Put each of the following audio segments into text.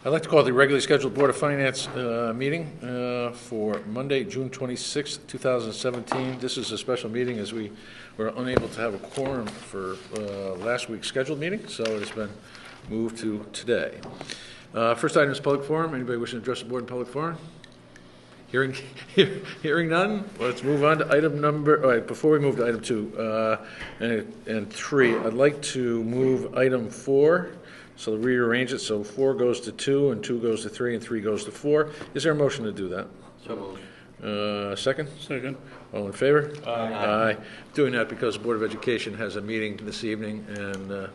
I'd like to call the regularly scheduled Board of Finance meeting for Monday, June 26, 2017. This is a special meeting as we were unable to have a quorum for last week's scheduled meeting, so it has been moved to today. First item is public forum. Anybody wishing to address the board in public forum? Hearing none, let's move on to item number, all right, before we move to item 2 and 3, I'd like to move item 4. So rearrange it, so 4 goes to 2, and 2 goes to 3, and 3 goes to 4. Is there a motion to do that? So moved. Second? Second. All in favor? Aye. Aye. Doing that because the Board of Education has a meeting this evening, and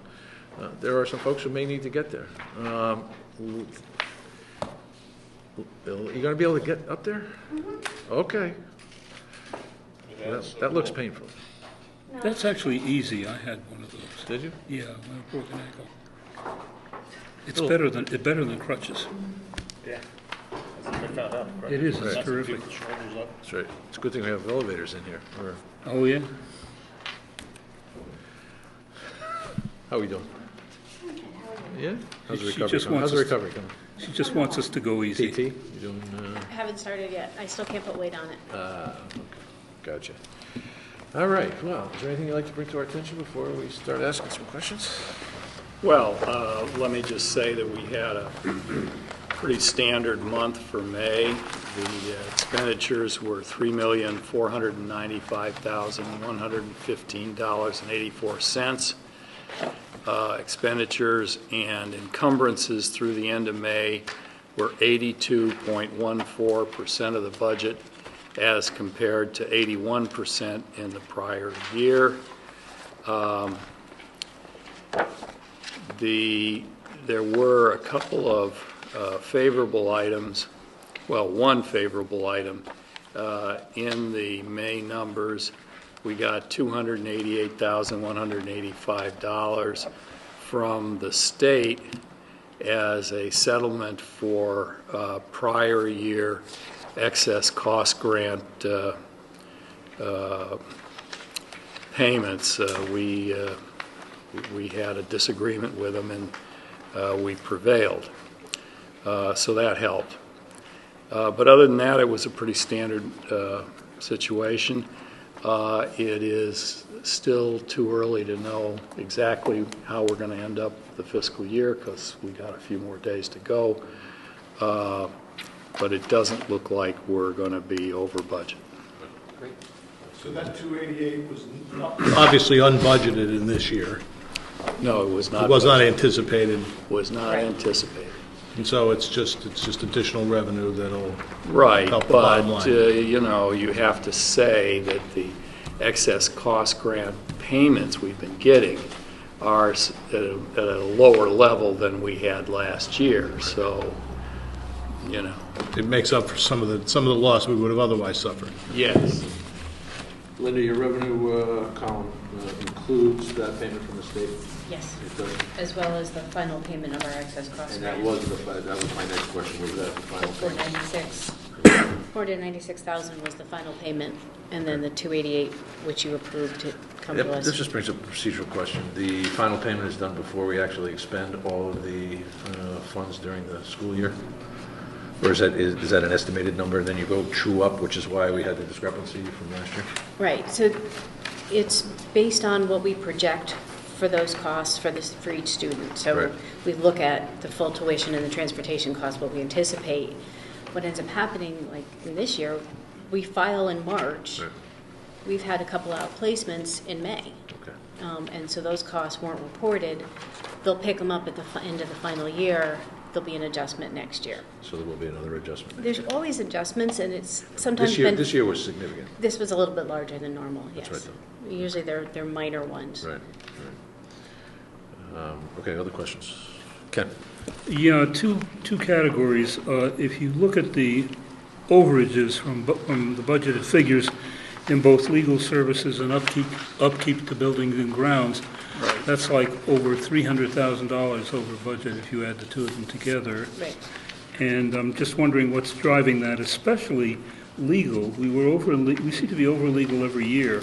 there are some folks who may need to get there. You going to be able to get up there? Mm-hmm. Okay. That looks painful. That's actually easy. I had one of those. Did you? Yeah, I broke an ankle. It's better than crutches. Yeah, that's what I found out. Right? It is. It's That's terrific. people's shoulders up. That's right. It's a good thing we have elevators in here. Oh yeah. How are we doing? Yeah? How's the She recovery just coming? wants How's the us to- recovery coming? She just wants us to go easy. PT? You doing? I haven't started yet. I still can't put weight on it. Okay. Gotcha. All right. Well, is there anything you'd like to bring to our attention before we start asking some questions? Well, let me just say that we had a pretty standard month for May. The expenditures were $3,495,115.84. Expenditures and encumbrances through the end of May were 82.14% of the budget as compared to 81% in the prior year. There were a couple of favorable items, well, one favorable item in the May numbers. We got $288,185 from the state as a settlement for prior year excess cost grant payments. We had a disagreement with them, and we prevailed. So that helped. But other than that, it was a pretty standard situation. It is still too early to know exactly how we're going to end up the fiscal year because we got a few more days to go. But it doesn't look like we're going to be over budget. Great. So that 288 was obviously unbudgeted in this year. No, it was not. It was not anticipated, Was not anticipated. and so it's just additional revenue that'll Right, help the bottom but, line. you have to say that the excess cost grant payments we've been getting are at a lower level than we had last year, so, It makes up for some of the loss we would have otherwise suffered. yes. Linda, your revenue column includes that payment from the state? Yes, It does. as well as the final payment of our excess cost And grant. that was my next question, was that the final payment? 496,000 was the final payment, and then the 288, which you approved to come to us. This just brings up a procedural question. The final payment is done before we actually expend all of the funds during the school year? Or is that an estimated number, and then you go true up, which is why we had the discrepancy from last year? Right, so it's based on what we project for those costs for each student. So Right. we look at the full tuition and the transportation costs, what we anticipate. What ends up happening, like in this year, we file in March. Right. We've had a couple placements in May. Okay. And so those costs weren't reported. They'll pick them up at the end of the final year. There'll be an adjustment next year. So there will be another adjustment. There's always adjustments, and it's sometimes This year was significant. This was a little bit larger than normal, yes. That's right, Usually they're minor ones. Right. Okay, other questions? Ken? Yeah, two categories. If you look at the overages from the budgeted figures in both legal services and upkeep to buildings and grounds, that's like over $300,000 over budget if you add the two of them together. Right. And I'm just wondering what's driving that, especially legal. We seem to be over legal every year.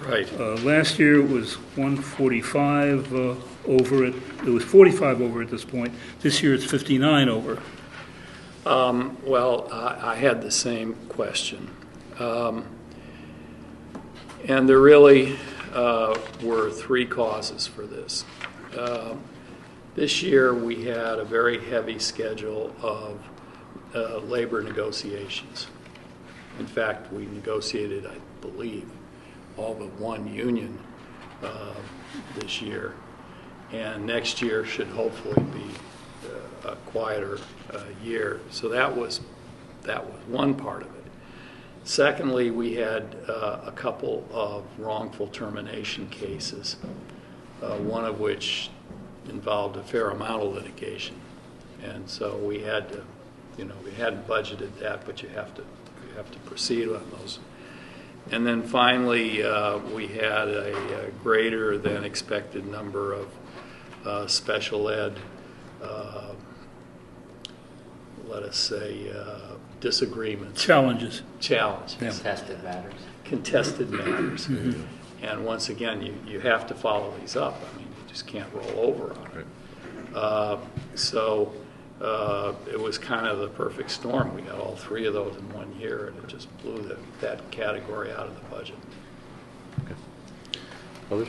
Right. Last year it was 145 over it. It was 45 over at this point. This year it's 59 over. Well, I had the same question. And there really were three causes for this. This year, we had a very heavy schedule of labor negotiations. In fact, we negotiated, I believe, all but one union this year. And next year should hopefully be a quieter year. So that was one part of it. Secondly, we had a couple of wrongful termination cases, one of which involved a fair amount of litigation. And so we had to, we hadn't budgeted that, but you have to proceed on those. And then finally, we had a greater than expected number of special ed, let us say, disagreements. Challenges. Contested matters. Contested matters. And once again, you have to follow these up. I mean, you just can't roll over on it. So it was kind of the perfect storm. We got all three of those in 1 year, and it just blew that category out of the budget. Others?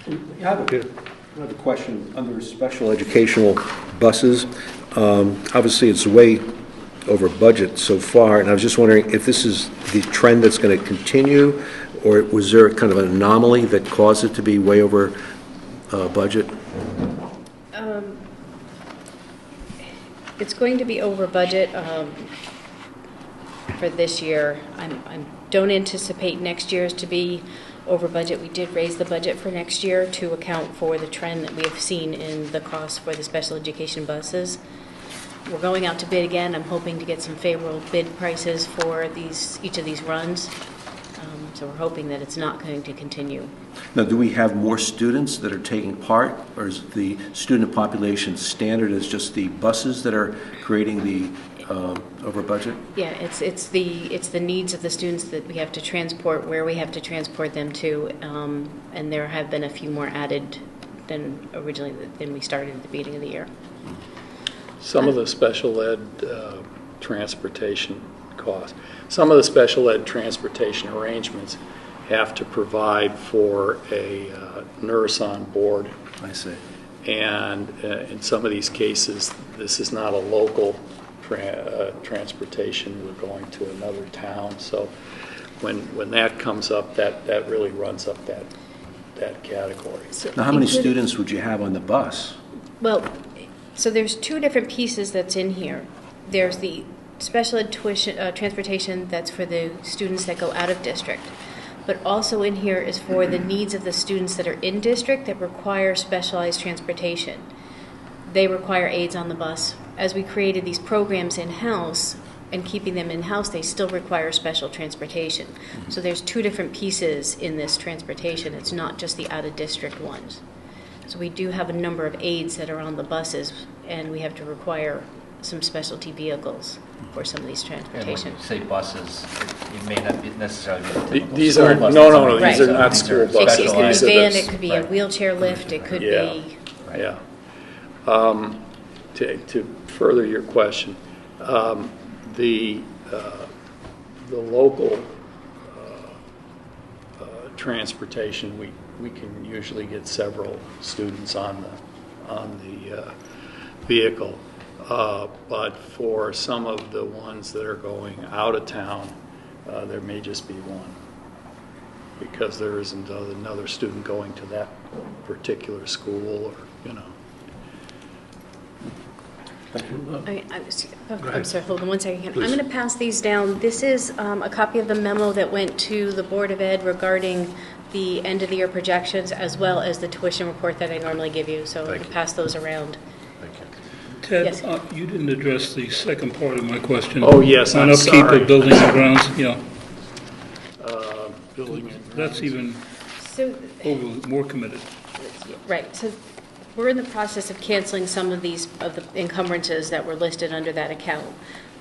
I have a question. Under special educational buses, obviously it's way over budget so far, and I was just wondering if this is the trend that's going to continue, or was there kind of an anomaly that caused it to be way over budget? It's going to be over budget for this year. I don't anticipate next year's to be over budget. We did raise the budget for next year to account for the trend that we have seen in the cost for the special education buses. We're going out to bid again. I'm hoping to get some favorable bid prices for each of these runs. So we're hoping that it's not going to continue. Now, do we have more students that are taking part, or is the student population standard as just the buses that are creating the over budget? Yeah, it's the needs of the students that we have to transport, where we have to transport them to, and there have been a few more added than we started at the beginning of the year. Some of the special ed transportation costs, some of the special ed transportation arrangements have to provide for a nurse on board. I see. And in some of these cases, this is not a local transportation. We're going to another town. So when that comes up, that really runs up that category. Now, how many students would you have on the bus? Well, so there's two different pieces that's in here. There's the special ed tuition, transportation that's for the students that go out of district. But also in here is for the needs of the students that are in district that require specialized transportation. They require aides on the bus. As we created these programs in-house and keeping them in-house, they still require special transportation. So there's two different pieces in this transportation. It's not just the out-of-district ones. So we do have a number of aides that are on the buses, and we have to require some specialty vehicles for some of these And transportation. when you say buses, it may not be necessarily be the typical These school are buses. no. Right. These are not These school are buses. It could be These are van, the- it could be a Right. wheelchair lift, it could Yeah. be, Yeah. To further your question, the local transportation, we can usually get several students on the vehicle, but for some of the ones that are going out of town, there may just be one, because there isn't another student going to that particular school, or I'm sorry, hold on one second. I'm going to pass these down. This is a copy of the memo that went to the Board of Ed regarding the end-of-the-year projections, as well as the tuition report that I normally give you, so I'm going to pass those around. Thank you. Ted, Yes. you didn't address the second part of my question. Oh, yes, I'm On upkeep sorry. of buildings and grounds, yeah. building and That's even So, more committed. right, so we're in the process of canceling some of the encumbrances that were listed under that account.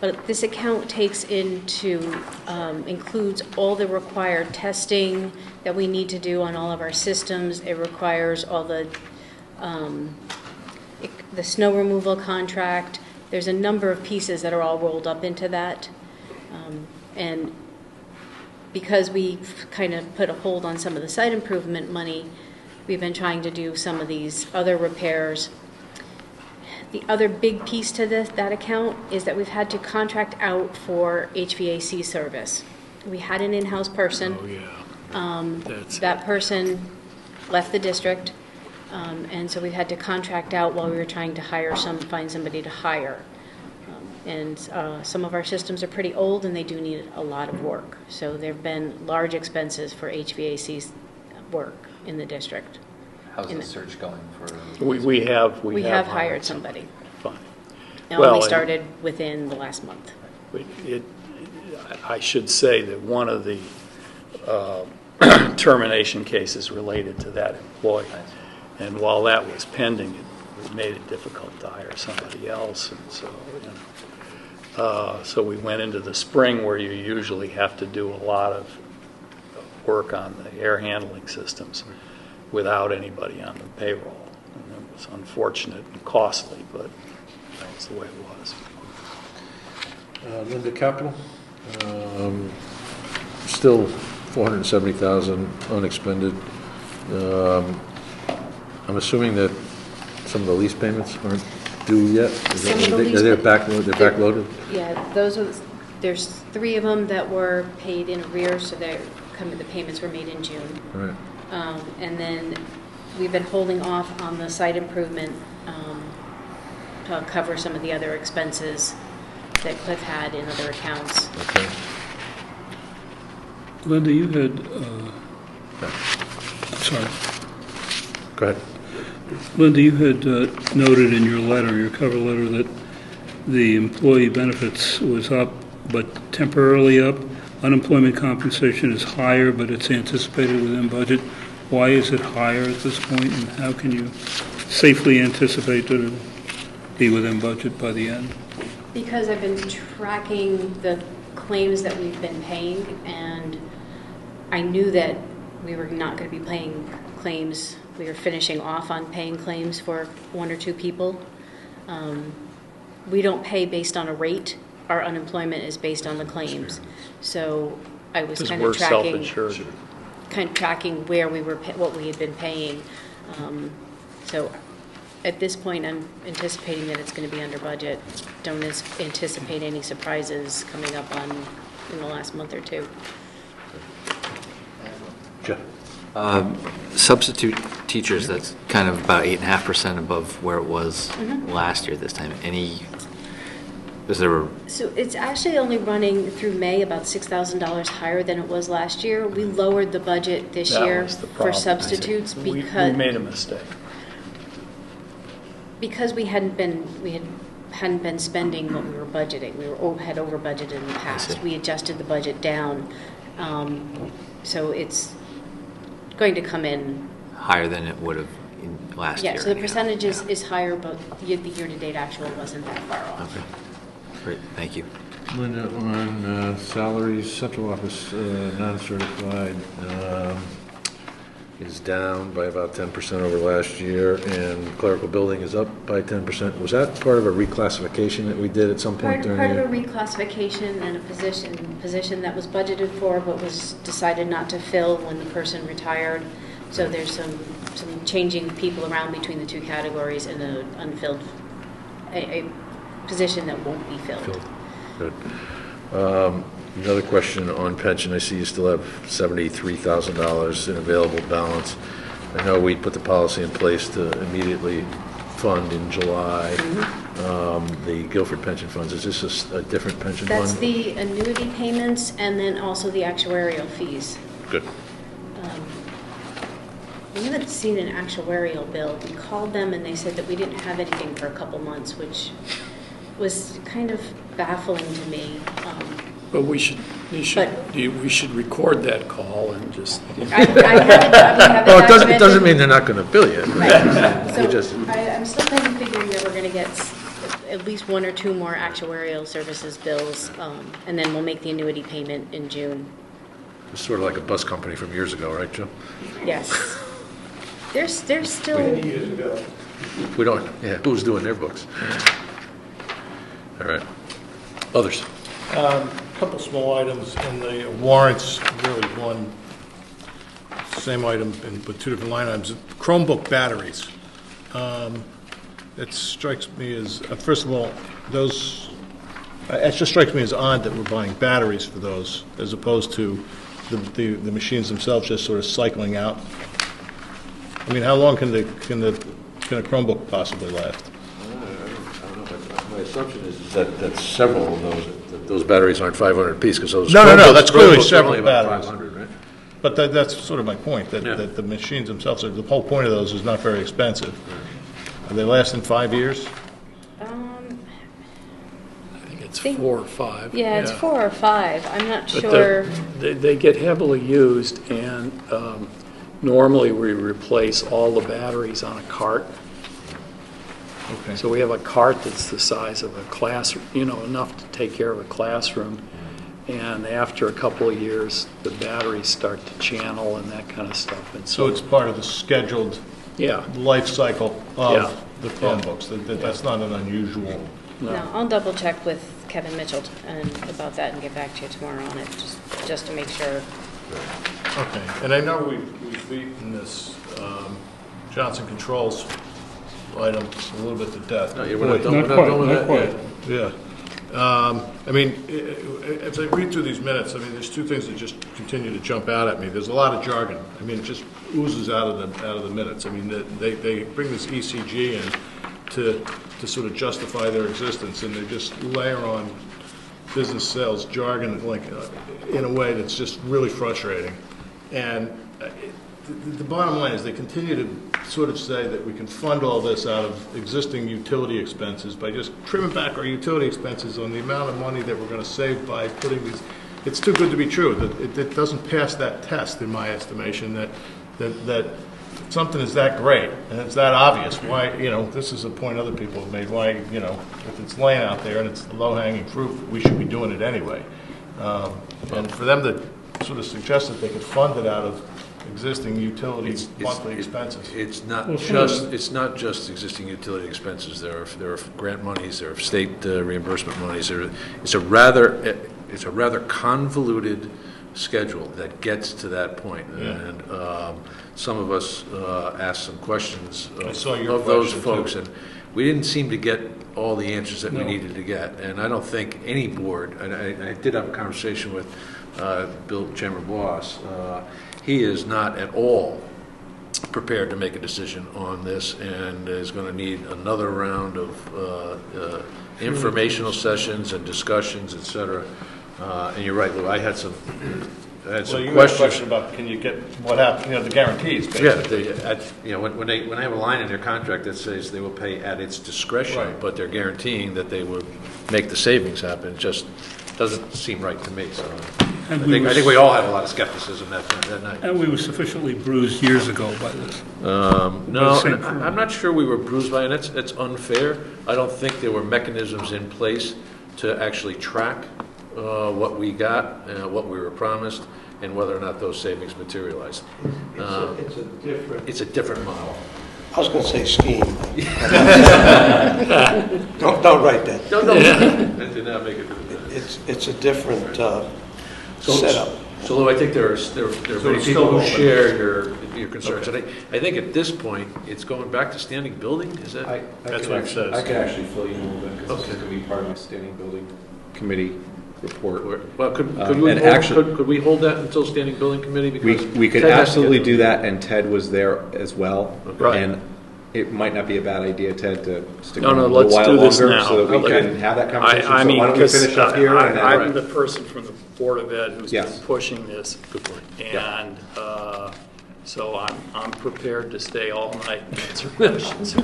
But this account takes includes all the required testing that we need to do on all of our systems. It requires all the snow removal contract. There's a number of pieces that are all rolled up into that. And because we kind of put a hold on some of the site improvement money, we've been trying to do some of these other repairs. The other big piece to that account is that we've had to contract out for HVAC service. We had an in-house person. Oh, yeah. That person left the district, and so we've had to contract out while we were trying to find somebody to hire. And some of our systems are pretty old, and they do need a lot of work. So there have been large expenses for HVAC work in the district. How's the search going for? We have hired somebody. Fine. And Well, we started within the last month. I should say that one of the termination cases related to that employee. And while that was pending, it made it difficult to hire somebody else. And so, so we went into the spring where you usually have to do a lot of work on the air handling systems without anybody on the payroll. And it was unfortunate and costly, but that was the way it was. Linda, capital, still $470,000 unexpended. I'm assuming that some of the lease payments aren't due yet? They're backloaded? Yeah, there's 3 of them that were paid in arrears, so the payments were made in June. Right. And then we've been holding off on the site improvement to cover some of the other expenses that Cliff had in other accounts. Okay. Linda, you had, sorry. Go ahead. Linda, you had noted in your cover letter, that the employee benefits was up, but temporarily up. Unemployment compensation is higher, but it's anticipated within budget. Why is it higher at this point, and how can you safely anticipate that it'll be within budget by the end? Because I've been tracking the claims that we've been paying, and I knew that we were not going to be paying claims. We were finishing off on paying claims for 1 or 2 people. We don't pay based on a rate. Our unemployment is based on the claims. So I was kind of tracking where we were, what we had been paying. So at this point, I'm anticipating that it's going to be under budget. Don't anticipate any surprises coming up in the last month or 2. Jeff? Substitute teachers, that's kind of about 8.5% above where it was last year this time. So it's actually only running through May about $6,000 higher than it was last year. We lowered the budget this year for substitutes because we made a mistake. Because we hadn't been spending what we were budgeting. We had over budgeted in the past. We adjusted the budget down, so it's going to come in higher than it would have last year. Yeah, so the percentage is higher, but the year-to-date actual wasn't that far off. Okay, great, thank you. Linda, on salaries, central office non-certified is down by about 10% over last year, and clerical building is up by 10%. Was that part of a reclassification that we did at some point during the year? Part of a reclassification and a position that was budgeted for but was decided not to fill when the person retired. So there's some changing people around between the 2 categories and a position that won't be filled. Good. Another question on pension. I see you still have $73,000 in available balance. I know we put the policy in place to immediately fund in July the Guilford pension funds. Is this a different pension fund? That's the annuity payments and then also the actuarial fees. Good. We haven't seen an actuarial bill. We called them and they said that we didn't have anything for a couple months, which was kind of baffling to me. But we should record that call and just. Well, it doesn't mean they're not going to bill you. Right. So You just- I'm still kind of figuring that we're going to get at least 1 or 2 more actuarial services bills, and then we'll make the annuity payment in June. It's sort of like a bus company from years ago, right, Joe? Yes. There's still, We don't, yeah, who's doing their books? All right. Others? Couple small items in the warrants, really one, same item, but two different line items. Chromebook batteries. It strikes me as, first of all, those, it just strikes me as odd that we're buying batteries for those, as opposed to the machines themselves just sort of cycling out. I mean, how long can a Chromebook possibly last? I don't know, but my assumption is that several of those batteries aren't 500 apiece, because those. No, that's clearly Chromebooks are several only about batteries. 500, right? But that's sort of my point, that the machines themselves, the whole point of those is not very expensive. Are they lasting 5 years? I think it's Think- 4 or 5. yeah, it's 4 or 5. I'm not But sure. they get heavily used, and normally we replace all the batteries on a cart. Okay. So we have a cart that's the size of a class, enough to take care of a classroom. And after a couple of years, the batteries start to channel and that kind of stuff. And So it's part of the scheduled yeah, life cycle Yeah. of the Chromebooks. That's not an unusual. No, I'll double check with Kevin Mitchell about that and get back to you tomorrow on it, just to make sure. Okay. And I know we've beaten this Johnson Controls item a little bit to death. No, we're not done Not quite, with not that quite. yet. Yeah. I mean, as I read through these minutes, I mean, there's two things that just continue to jump out at me. There's a lot of jargon. I mean, it just oozes out of the minutes. I mean, they bring this ECG in to sort of justify their existence, and they just layer on business sales jargon like in a way that's just really frustrating. And the bottom line is they continue to sort of say that we can fund all this out of existing utility expenses by just trimming back our utility expenses on the amount of money that we're going to save by putting these. It's too good to be true. That it doesn't pass that test, in my estimation, that something is that great and it's that obvious. Why, this is a point other people have made. Why, if it's laying out there and it's low-hanging fruit, we should be doing it anyway. And for them to sort of suggest that they could fund it out of existing utility monthly expenses. It's not Well, just existing utility expenses. There are grant monies, there are state reimbursement monies. It's a rather convoluted schedule that gets to that point. Yeah. And some of us asked some questions I saw your of those question, folks, too. and we didn't seem to get all the answers that we needed to get. And I don't think any board, and I did have a conversation with Bill Chamber-Boss, he is not at all prepared to make a decision on this and is going to need another round of informational sessions and discussions, et cetera. And you're right, Lou, I had some So you had a questions. question about can you get what happened, the guarantees, basically. Yeah, when they have a line in their contract that says they will pay at its discretion, Right. but they're guaranteeing that they will make the savings happen, it just doesn't seem right to me, so. I And we think we all had a lot of skepticism that night. And we were sufficiently bruised years ago by this. No, same and firm. I'm not sure we were bruised by it. It's unfair. I don't think there were mechanisms in place to actually track what we got, what we were promised, and whether or not those savings materialized. It's a different model. I was going to say scheme. Don't write that. No, that did not make it. It's a different setup. So, Lou, I think there are many it's people still who open. share your concerns. And I think at this point, it's going back to standing building, is that? That's what it says. I could actually fill you in a little bit, because this is Okay. going to be part of my standing building committee report. Well, could and we hold that until standing building committee? Because We could Ted has to absolutely get- do that, and Ted was there as well. Right. And it might not be a bad idea, Ted, to stick No, around no, a little let's while do this longer now. so that we Okay. can have that conversation. I So mean, why don't we because finish up here and then- I'm the person from the Board of Ed who's been Yes. pushing this. Good point. And so I'm prepared to stay all night and answer questions.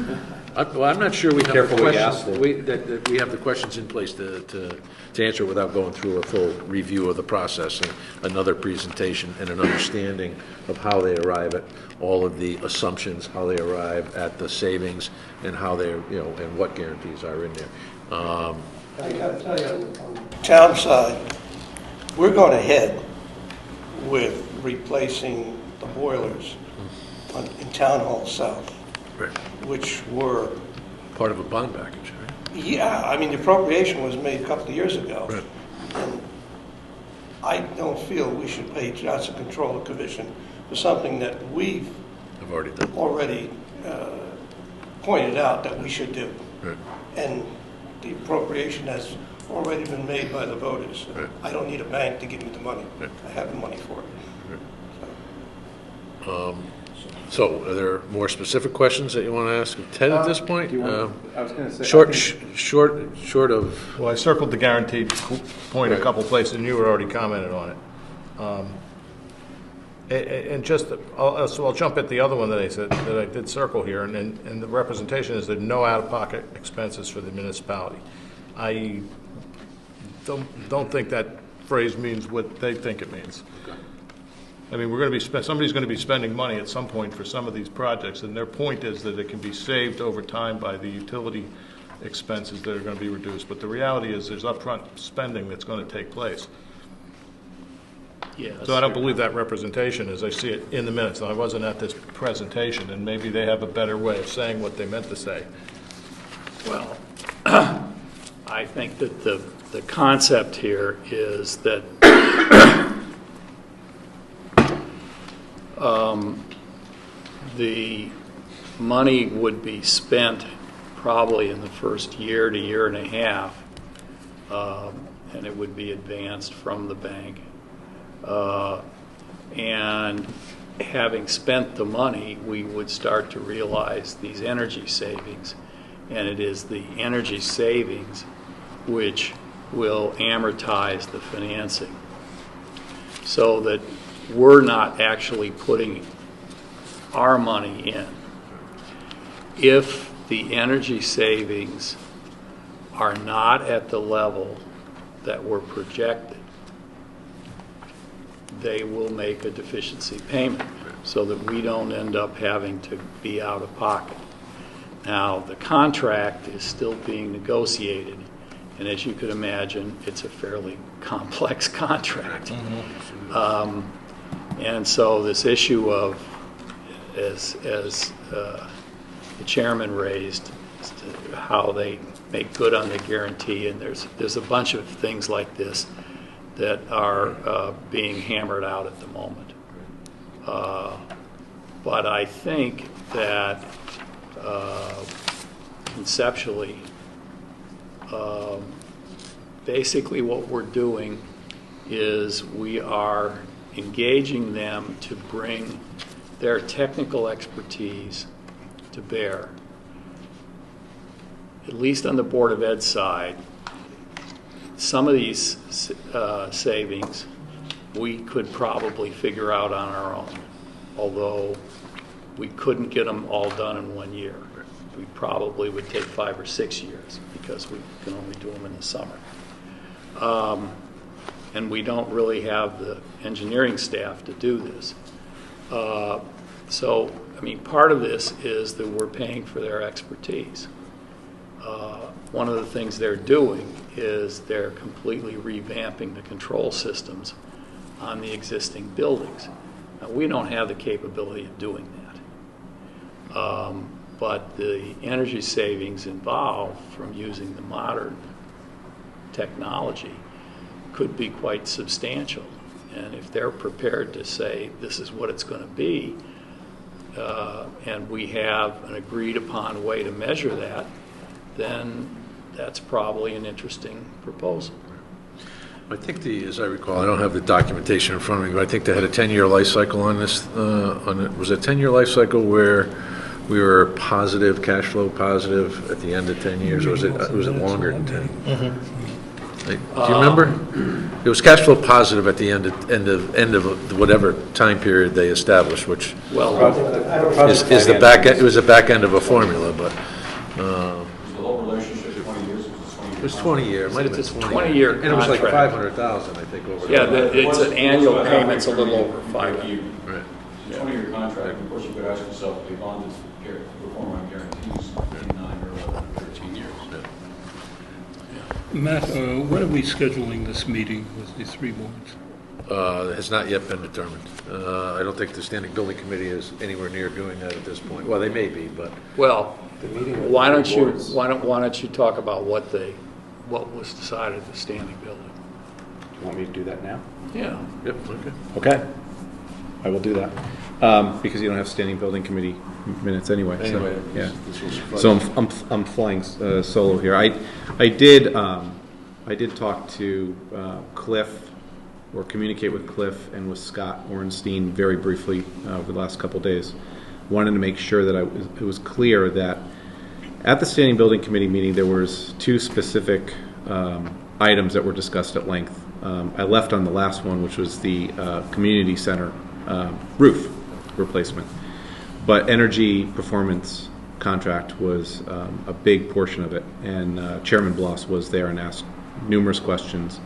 Well, I'm not sure we have the Careful what you ask questions, for. that we have the questions in place to answer without going through a full review of the process, and another presentation, and an understanding of how they arrive at all of the assumptions, how they arrive at the savings, and how they, and what guarantees are in there. I gotta tell you, on the town side, we're going ahead with replacing the boilers in Town Hall South, Right. which were, Part of a bond package, right? yeah, I mean, the appropriation was made a couple of years ago. Right. And I don't feel we should pay Johnson Controller Commission for something that we've I've already done. already pointed out that we should do. Right. And the appropriation has already been made by the voters. Right. I don't need a bank to give me the money. Right. I have the money for it. So, are there more specific questions that you want to ask of Ted at this point? Do you want, I was going to say. Short of, Well, I circled the guaranteed point a couple places, and you had already commented on it. And just, so I'll jump at the other one that I said, that I did circle here, and the representation is that no out-of-pocket expenses for the municipality. I don't think that phrase means what they think it means. I mean, we're going to be somebody's going to be spending money at some point for some of these projects, and their point is that it can be saved over time by the utility expenses that are going to be reduced. But the reality is there's upfront spending that's going to take place. Yes. So I don't believe that representation as I see it in the minutes. Now, I wasn't at this presentation, and maybe they have a better way of saying what they meant to say. Well, I think that the concept here is that the money would be spent probably in the first year to year and a half, and it would be advanced from the bank. And having spent the money, we would start to realize these energy savings, and it is the energy savings which will amortize the financing, so that we're not actually putting our money in. If the energy savings are not at the level that were projected, they will make a deficiency payment so that we don't end up having to be out of pocket. Now, the contract is still being negotiated, and as you could imagine, it's a fairly complex contract. And so this issue of, as the chairman raised, as to how they make good on the guarantee, and there's a bunch of things like this that are being hammered out at the moment. But I think that conceptually, basically what we're doing is we are engaging them to bring their technical expertise to bear. At least on the Board of Ed side, some of these savings we could probably figure out on our own, although we couldn't get them all done in 1 year. We probably would take 5 or 6 years because we can only do them in the summer. And we don't really have the engineering staff to do this. So, I mean, part of this is that we're paying for their expertise. One of the things they're doing is they're completely revamping the control systems on the existing buildings. Now, we don't have the capability of doing that. But the energy savings involved from using the modern technology could be quite substantial. And if they're prepared to say this is what it's going to be, and we have an agreed upon way to measure that, then that's probably an interesting proposal. I think as I recall, I don't have the documentation in front of me, but I think they had a 10-year life cycle on this, was it a 10-year life cycle where we were positive, cash flow positive at the end of 10 years, or was it longer than 10? Do you remember? It was cash flow positive at the end of whatever time period they established, which Well, is the back end. It was the back end of a formula, but The whole relationship, 20 years, It was 20 year, it might have been It's a 20. 20-year And it was like contract. 500,000, I think, over. Yeah, the- it's an annual payment's a little over 5. Right. It's a 20-year contract, of course, you could ask yourself, if they bonded, perform on guarantees, 9 or 13 years. Matt, when are we scheduling this meeting with the three boards? Has not yet been determined. I don't think the Standing Building Committee is anywhere near doing that at this point. Well, they may be, but Well, why don't you talk about what was decided at the standing building? Do you want me to do that now? Yeah. yep, okay. Okay. I will do that. Because you don't have standing building committee minutes anyway. Anyway, so, yeah. this was fun. So I'm flying solo here. I did talk to Cliff, or communicate with Cliff and with Scott Orenstein very briefly over the last couple of days. Wanted to make sure that it was clear that at the Standing Building Committee meeting there was two specific items that were discussed at length. I left on the last one, which was the community center roof replacement. But energy performance contract was a big portion of it, and Chairman Bloss was there and asked numerous questions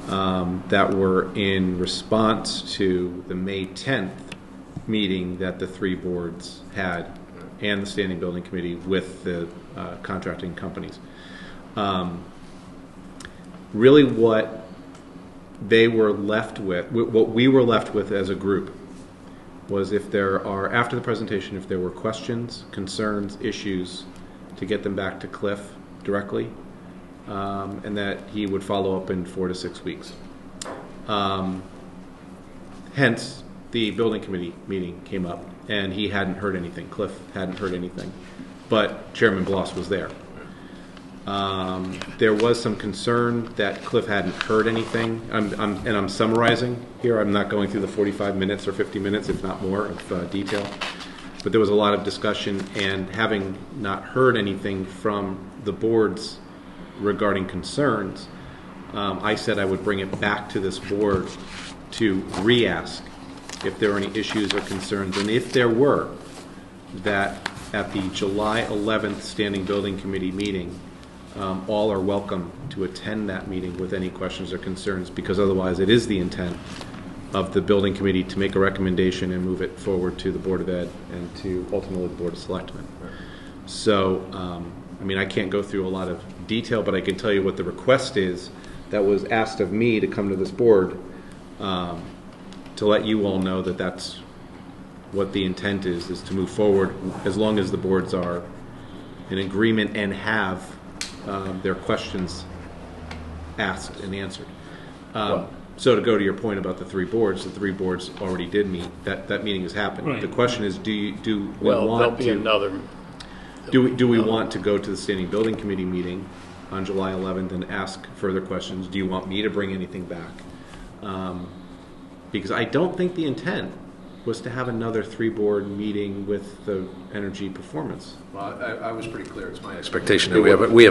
that were in response to the May 10th meeting that the three boards had and the Standing Building Committee with the contracting companies. Really what they were left with, what we were left with as a group, was if there are, after the presentation, if there were questions, concerns, issues, to get them back to Cliff directly, and that he would follow up in 4 to 6 weeks. Hence, the building committee meeting came up, and he hadn't heard anything. Cliff hadn't heard anything, but Chairman Bloss was there. There was some concern that Cliff hadn't heard anything. I'm summarizing here. I'm not going through the 45 minutes or 50 minutes, if not more, of detail. But there was a lot of discussion, and having not heard anything from the boards regarding concerns, I said I would bring it back to this board to re-ask if there were any issues or concerns, and if there were, that at the July 11th Standing Building Committee meeting, all are welcome to attend that meeting with any questions or concerns, because otherwise it is the intent of the building committee to make a recommendation and move it forward to the Board of Ed and to ultimately the Board of Selectmen. So, I mean, I can't go through a lot of detail, but I can tell you what the request is that was asked of me to come to this board, to let you all know that that's what the intent is to move forward as long as the boards are in agreement and have their questions asked and answered. So to go to your point about the three boards already did meet. That meeting has happened. Right. The question is, do we Well, there'll want be to? another. Do we want to go to the Standing Building Committee meeting on July 11th and ask further questions? Do you want me to bring anything back? Because I don't think the intent was to have another three-board meeting with the energy performance. Well, I was pretty clear. It's my expectation that we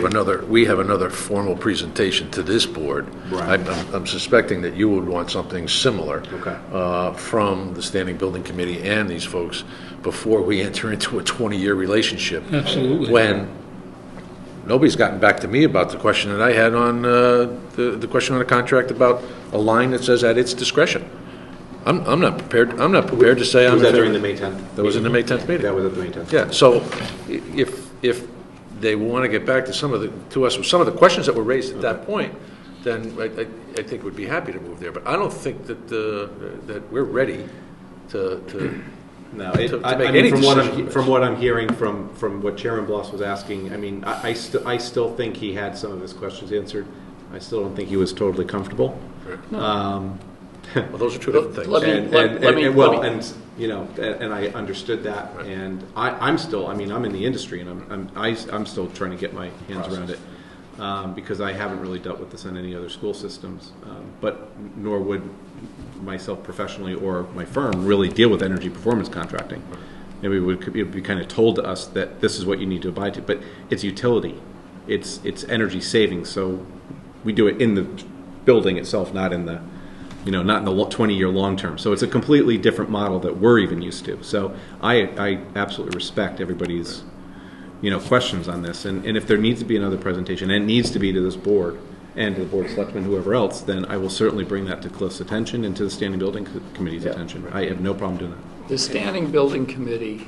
have another formal presentation to this board. Right. I'm suspecting that you would want something similar Okay. from the Standing Building Committee and these folks before we enter into a 20-year relationship. Absolutely. When nobody's gotten back to me about the question that I had on the question on the contract about a line that says at its discretion. I'm not prepared to say I'm. Was that during the May 10th? That was in the May 10th meeting. That was at the May 10th. Yeah, so if they want to get back to us with some of the questions that were raised at that point, then I think we'd be happy to move there. But I don't think that that we're ready to No, to I make mean, any from decision. what I'm hearing from what Chairman Bloss was asking, I mean, I still think he had some of his questions answered. I still don't think he was totally comfortable. Well, those are two different things. And you know, and I understood that, Right. and I'm still, I mean, I'm in the industry, and I'm still trying to get my hands around it, because I haven't really dealt with this in any other school systems, but nor would myself professionally or my firm really deal with energy performance contracting. And it would be kind of told to us that this is what you need to abide to, but it's utility, it's energy savings, so we do it in the building itself, not in the, not in the 20-year long term. So it's a completely different model that we're even used to. So I absolutely respect everybody's questions on this. And if there needs to be another presentation, and it needs to be to this board and to the Board of Selectmen, whoever else, then I will certainly bring that to Cliff's attention and to the Standing Building Committee's attention. I have no problem doing that. The Standing Building Committee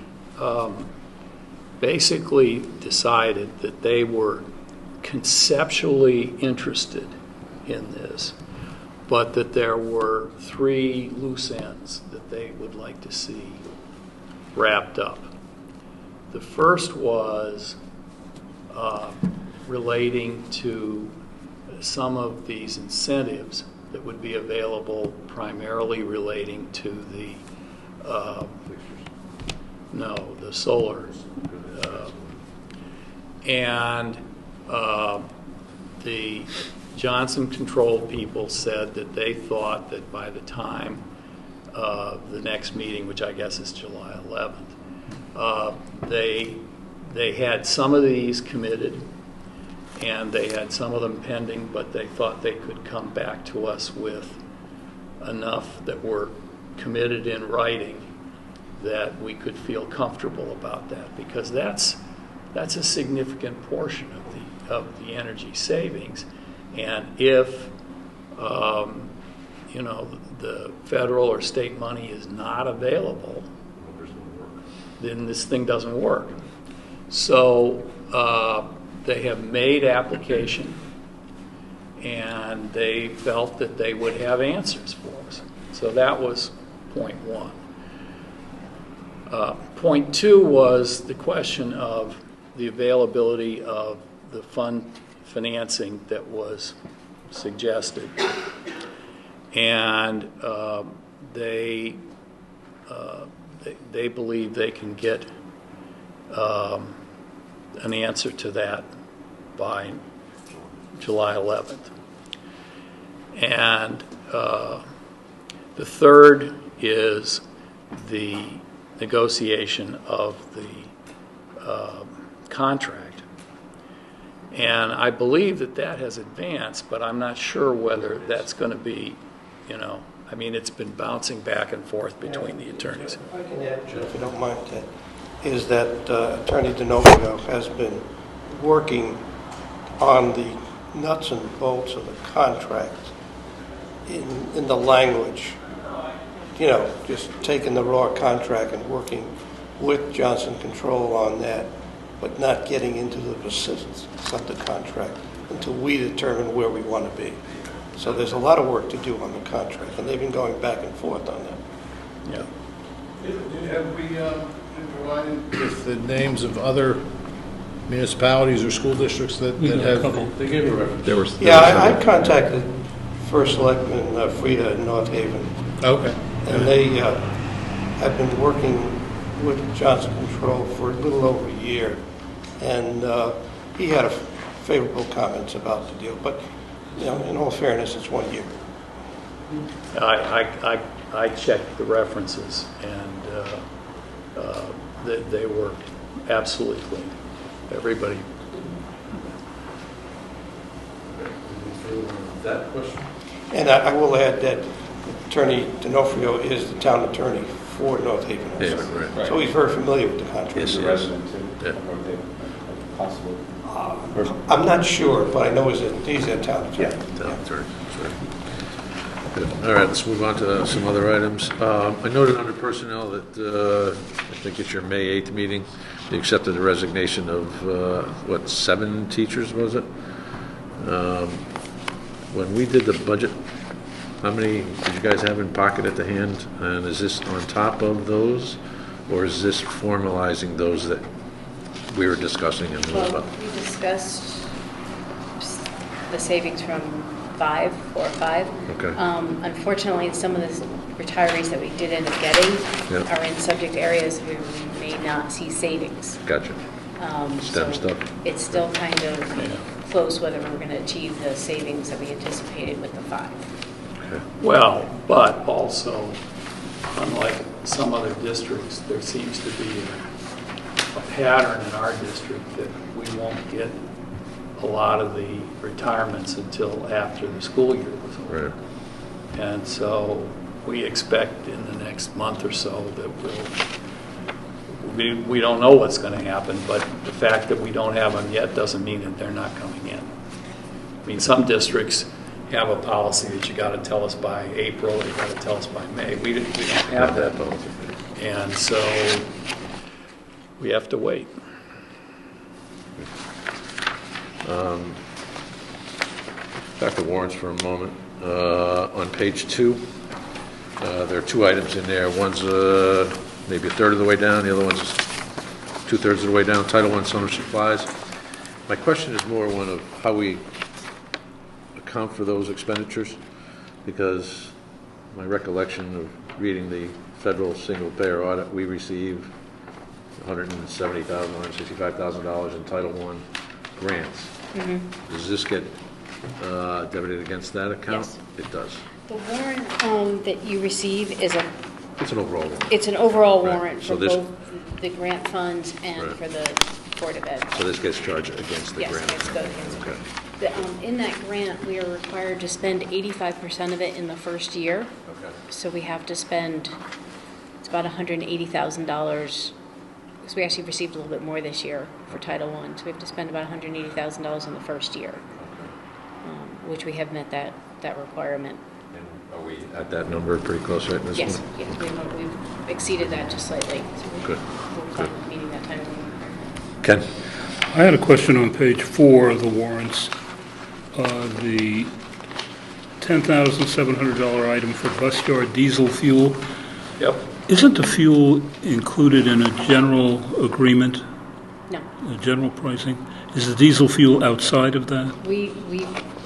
basically decided that they were conceptually interested in this, but that there were 3 loose ends that they would like to see wrapped up. The first was relating to some of these incentives that would be available, primarily relating to the the solar. And the Johnson Control people said that they thought that by the time of the next meeting, which I guess is July 11th, they had some of these committed and they had some of them pending, but they thought they could come back to us with enough that were committed in writing that we could feel comfortable about that, because that's a significant portion of the energy savings. And if the federal or state money is not available, then this thing doesn't work. So they have made application, and they felt that they would have answers for us. So that was point 1. Point 2 was the question of the availability of the fund financing that was suggested. And they believe they can get an answer to that by July 11th. And the third is the negotiation of the contract. And I believe that has advanced, but I'm not sure whether that's going to be, it's been bouncing back and forth between the attorneys. If I can add, if you don't mind, Ted, is that Attorney D'Onofrio has been working on the nuts and bolts of the contract in the language, just taking the raw contract and working with Johnson Control on that, but not getting into the specifics of the contract until we determine where we want to be. So there's a lot of work to do on the contract, and they've been going back and forth on that. Yeah. Have we been provided with the names of other municipalities or school districts that have? They gave a reference. I contacted First Selectman Frieda in North Haven. Okay. And they have been working with Johnson Control for a little over a year, and he had favorable comments about the deal. But in all fairness, it's 1 year. I checked the references, and they were absolutely clean. Everybody. That question? And I will add that Attorney D'Onofrio is the town attorney for North Haven. Yeah, right. So he's very familiar with the contract. Yes, The yes. resident too, Yeah. or they possibly. I'm not sure, but I know he's a town attorney. That's right. Good. All right, let's move on to some other items. I noted under personnel that, I think it's your May 8th meeting, you accepted the resignation of, 7 teachers, was it? When we did the budget, how many did you guys have in pocket at the hand? And is this on top of those, or is this formalizing those that we were discussing and Well, we discussed the savings from 4 or 5. Okay. Unfortunately, some of the retirees that we did end up getting Yeah. are in subject areas where we may not see savings. Gotcha. STEM So stuff. it's still kind of close whether we're going to achieve the savings that we anticipated with the 5. Okay. Well, but also, unlike some other districts, there seems to be a pattern in our district that we won't get a lot of the retirements until after the school year was over. Right. And so we expect in the next month or so that we don't know what's going to happen, but the fact that we don't have them yet doesn't mean that they're not coming in. I mean, some districts have a policy that you got to tell us by April, you got to tell us by May. We don't have that policy. And so we have to wait. Back to warrants for a moment. On page 2, there are 2 items in there. One's maybe a third of the way down, the other one's 2/3 of the way down. Title I, summer supplies. My question is more one of how we account for those expenditures, because my recollection of reading the federal single-payer audit, we receive $170,000, $165,000 in Title I grants. Does this get debited against that account? Yes. It does. The warrant that you receive is It's an overall warrant. it's an overall Right. warrant So for this- both the grant funds and Right. for the Board of Ed. So this gets charged against the Yes, grant? it's good against the Okay. In that grant, we are required to spend 85% of it in the first year. Okay. So we have to spend, it's about $180,000, because we actually received a little bit more this year for Title I. So we have to spend about $180,000 in the first year, which we have met that requirement. And are we at that number pretty close right in this one? Yes, we've exceeded that just slightly. So Good, we're fine with meeting that Title I requirement. Ken? I had a question on page 4 of the warrants. The $10,700 item for bus yard diesel fuel. Yep. Isn't the fuel included in a general agreement, No, a general pricing? Is the diesel fuel outside of that?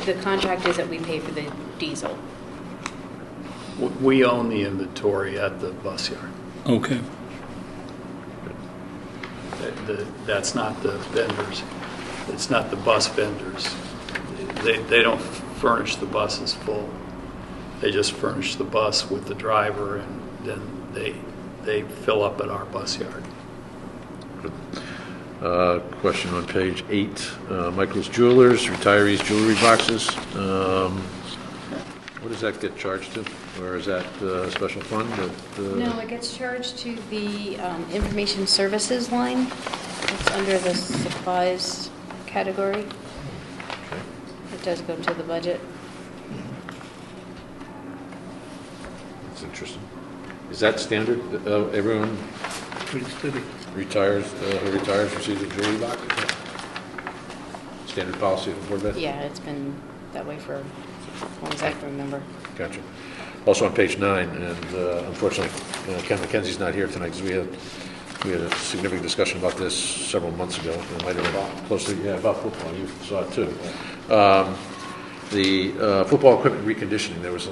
the contract is that we pay for the diesel. We own the inventory at the bus yard. Okay. That's not the vendors. It's not the bus vendors. They don't furnish the buses full. They just furnish the bus with the driver, and then they fill up at our bus yard. Question on page 8, Michael's Jewelers, retirees jewelry boxes. What does that get charged to? Or is that a special fund? No, it gets charged to the information services line. It's under the supplies category. It does go to the budget. That's interesting. Is that standard? Everyone Pretty steady. who retires receives a jewelry box? Standard policy of the Board of Ed? Yeah, it's been that way for as long as I can remember. Gotcha. Also on page 9, and unfortunately, Ken McKenzie's not here tonight because we had a significant discussion about this several months ago. It might have been closely, about football. You saw it too. The football equipment reconditioning, there was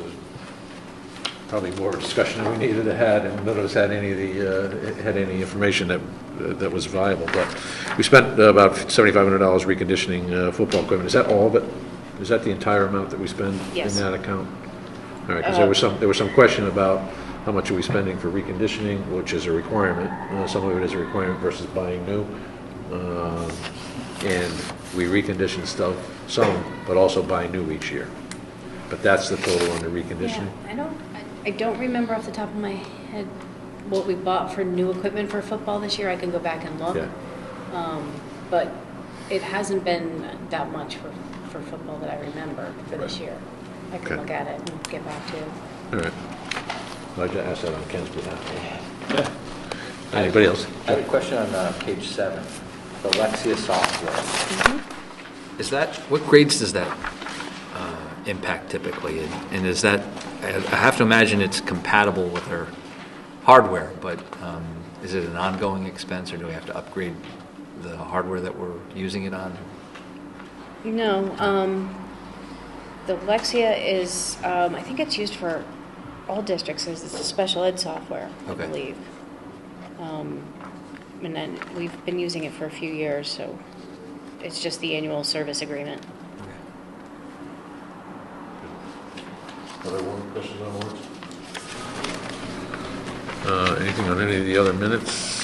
probably more discussion than we needed to have, and none of us had any information that was viable. But we spent about $7,500 reconditioning football equipment. Is that all of it? Is that the entire amount that we spend Yes. in that account? All right, because there was some question about how much are we spending for reconditioning, which is a requirement. Some of it is a requirement versus buying new. And we recondition stuff, some, but also buy new each year. But that's the total under reconditioning? Yeah, I don't remember off the top of my head what we bought for new equipment for football this year. I can go back and look. Yeah. But it hasn't been that much for football that I remember for this year. I can Okay. look at it and get back to you. All right. I'd like to ask that on Ken's behalf. Anybody else? I have a question on page 7, the Lexia software. Is that, what grades does that impact typically? And is that, I have to imagine it's compatible with our hardware, but is it an ongoing expense, or do we have to upgrade the hardware that we're using it on? No, the Lexia is, I think it's used for all districts. It's a special ed software, I Okay. believe. And then we've been using it for a few years, so it's just the annual service agreement. Other questions on warrants? Anything on any of the other minutes?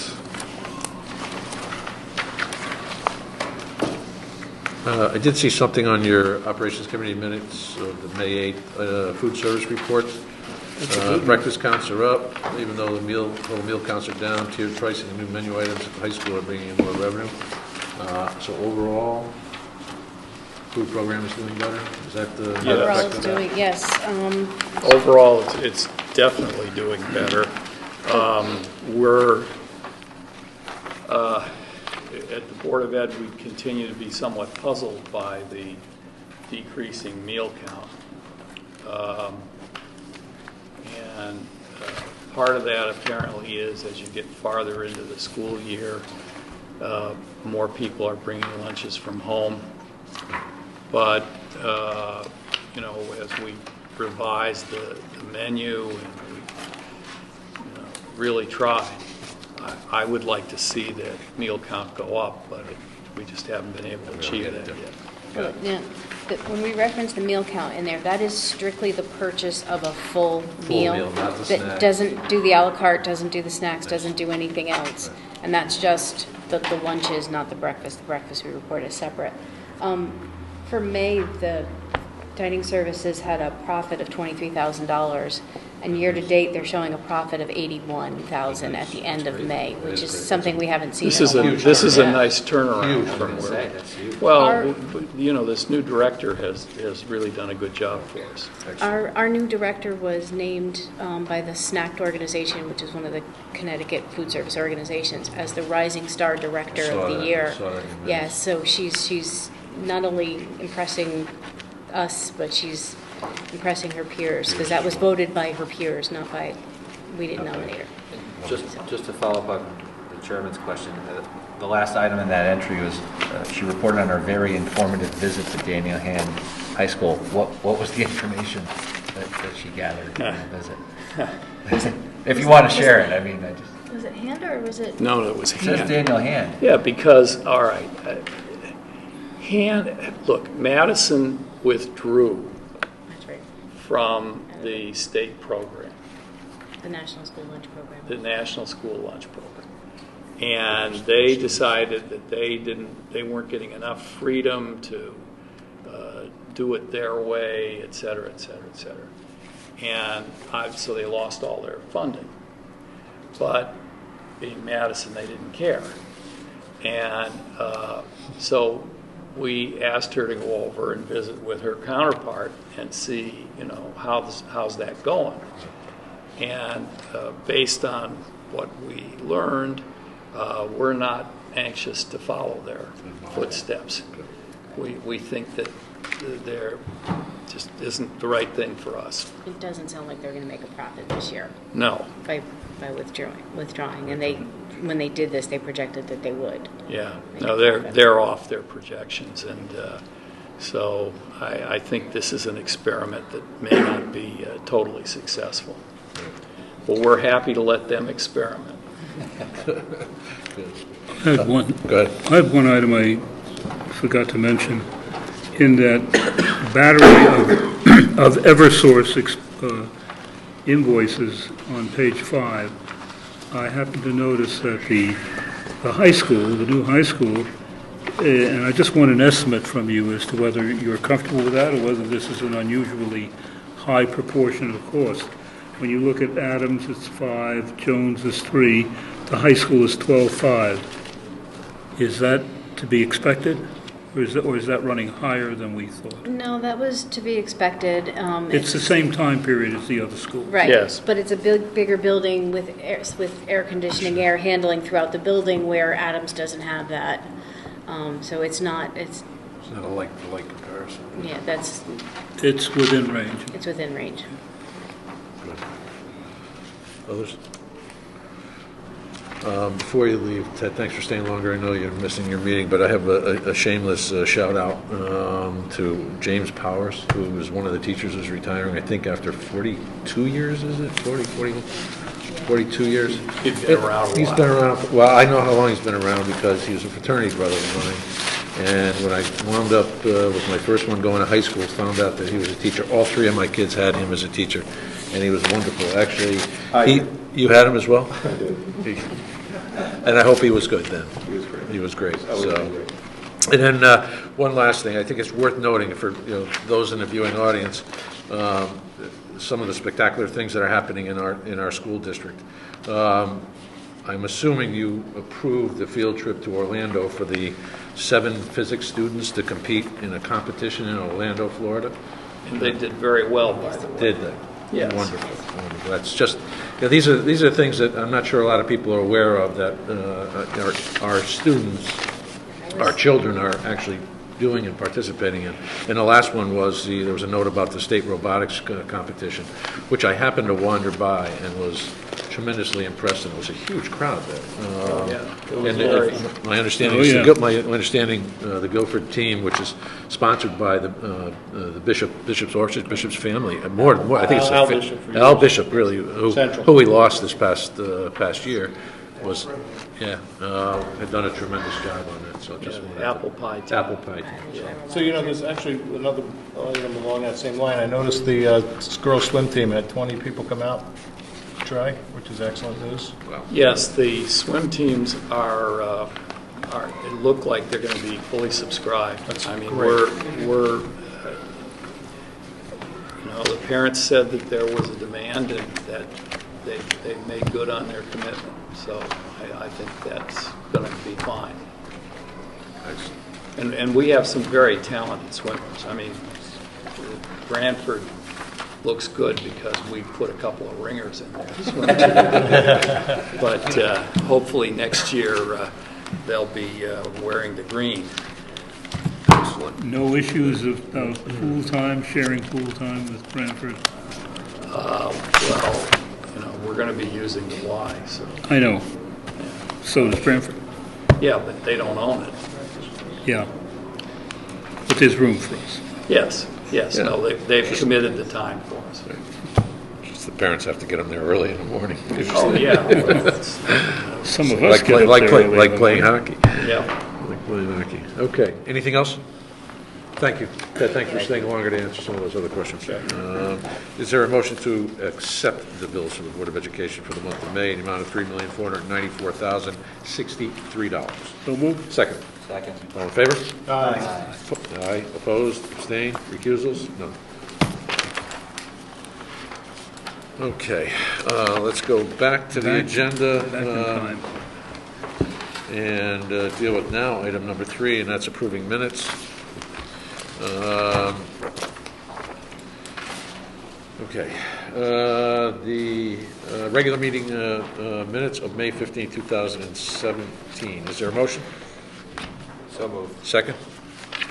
I did see something on your Operations Committee minutes of the May 8th food service report. Breakfast counts are up, even though the total meal counts are down. Tiered pricing and new menu items at the high school are bringing in more revenue. So overall, food program is doing better? Is that the? Overall, effect it's of that? doing, yes. Overall, it's definitely doing better. We're, at the Board of Ed, we continue to be somewhat puzzled by the decreasing meal count. And part of that apparently is as you get farther into the school year, more people are bringing lunches from home. But, as we revise the menu and we really try, I would like to see the meal count go up, but we just haven't been able to achieve that yet. Well, yeah, when we reference the meal count in there, that is strictly the purchase of a full meal. meal, not the That snack. doesn't do the à la carte, doesn't do the snacks, doesn't do anything else. And that's just the lunches, not the breakfast. The breakfast we report as separate. For May, the dining services had a profit of $23,000. And year-to-date, they're showing a profit of $81,000 at the end of May, which is something we haven't seen This in a long time. is a nice turnaround from Say, where. that's huge. Well, this new director has really done a good job for us. Our new director was named by the SNACT organization, which is one of the Connecticut food service organizations, as the Rising Star Director Saw of the that. Year. Saw that in the minutes. Yes, so she's not only impressing us, but she's impressing her peers, because that was voted by her peers, not by, we didn't nominate her. Just to follow up on the chairman's question, the last item in that entry was, she reported on her very informative visit to Daniel Hand High School. What was the information that she gathered from the visit? If you want to share it, I mean, I just... Was it Hand or was it? No, it was It says Hand. Daniel Hand. Yeah, because, all right, look, Madison withdrew That's right, from the state program, the National School Lunch Program. the National School Lunch Program. And they decided that they weren't getting enough freedom to do it their way, et cetera, et cetera, et cetera. And so they lost all their funding. But being Madison, they didn't care. And so we asked her to go over and visit with her counterpart and see, how's that going. And based on what we learned, we're not anxious to follow their footsteps. We think that there just isn't the right thing for us. It doesn't sound like they're going to make a profit this year No. by withdrawing. And when they did this, they projected that they would. Yeah. No, they're off their projections, and so I think this is an experiment that may not be totally successful. But we're happy to let them experiment. I had one. Go ahead. I have one item I forgot to mention. In that battery of Eversource invoices on page 5, I happened to notice that the high school, the new high school, and I just want an estimate from you as to whether you're comfortable with that or whether this is an unusually high proportion of cost. When you look at Adams, it's 5, Jones is 3, the high school is 12.5. Is that to be expected? Or is that running higher than we thought? No, that was to be expected. It's the same time period as the other school. Right. Yes. But it's a bigger building with air conditioning, air handling throughout the building, where Adams doesn't have that. So it's not. It's not a like-for-like comparison. Yeah, It's within range. it's within range. Good. Others? Before you leave, Ted, thanks for staying longer. I know you're missing your meeting, but I have a shameless shout out to James Powers, who is one of the teachers who's retiring, I think, after 42 years, is it? 42 years? He's been around a He's while. been around, well, I know how long he's been around because he was a fraternity brother of mine. And when I wound up with my first one going to high school, found out that he was a teacher. All 3 of my kids had him as a teacher, and he was wonderful. Actually, you had him as well? I did. And I hope he was good then. He was great. He was great. So, and then one last thing, I think it's worth noting for those in the viewing audience. some of the spectacular things that are happening in our school district. I'm assuming you approved the field trip to Orlando for the 7 physics students to compete in a competition in Orlando, Florida? And they did very well, by the way. Did they? Yes. Wonderful, wonderful. That's just, these are things that I'm not sure a lot of people are aware of, that our students, our children are actually doing and participating in. And the last one was, there was a note about the state robotics competition, which I happened to wander by and was tremendously impressed, and it was a huge crowd there. It was And very- my understanding, Oh, yeah. the Guilford team, which is sponsored by the Bishop's Orchard, Bishop's family, more, I think it's Al Bishop for Al years. Bishop, really, Central. who we lost this past year, was, had done a tremendous job on that. So just wanted to- Apple pie time. Apple pie team. So, there's actually another item along that same line. I noticed the girls swim team had 20 people come out, try, which is excellent news. Yes, the swim teams are it look like they're going to be fully subscribed. That's I mean, great. we're the parents said that there was a demand and that they made good on their commitment. So I think that's going to be fine. And we have some very talented swimmers. I mean, Branford looks good because we put a couple of ringers in there. But hopefully next year they'll be wearing the green. No issues of pool time, sharing pool time with Branford? Well, we're going to be using the Y, so, I know. So does Branford. yeah, but they don't own it. Yeah. But there's room for us. Yes, no, they've committed the time for us. Just the parents have to get them there early in the morning. Oh, yeah. Well, that's- Some of us Like get up there early in the playing morning. hockey. Yeah. Like playing hockey. Okay, anything else? Thank you. Ted, thank you for staying longer to answer some of those other questions. Is there a motion to accept the bills from the Board of Education for the month of May in the amount of $3,494,063? So moved. Second. Second. All in favor? Aye. Aye. Opposed? Abstained? Recusals? None. Okay, let's go back to the Back- agenda. Back in time. And deal with now item number 3, and that's approving minutes. Okay, the regular meeting minutes of May 15, 2017. Is there a motion? So moved. Second?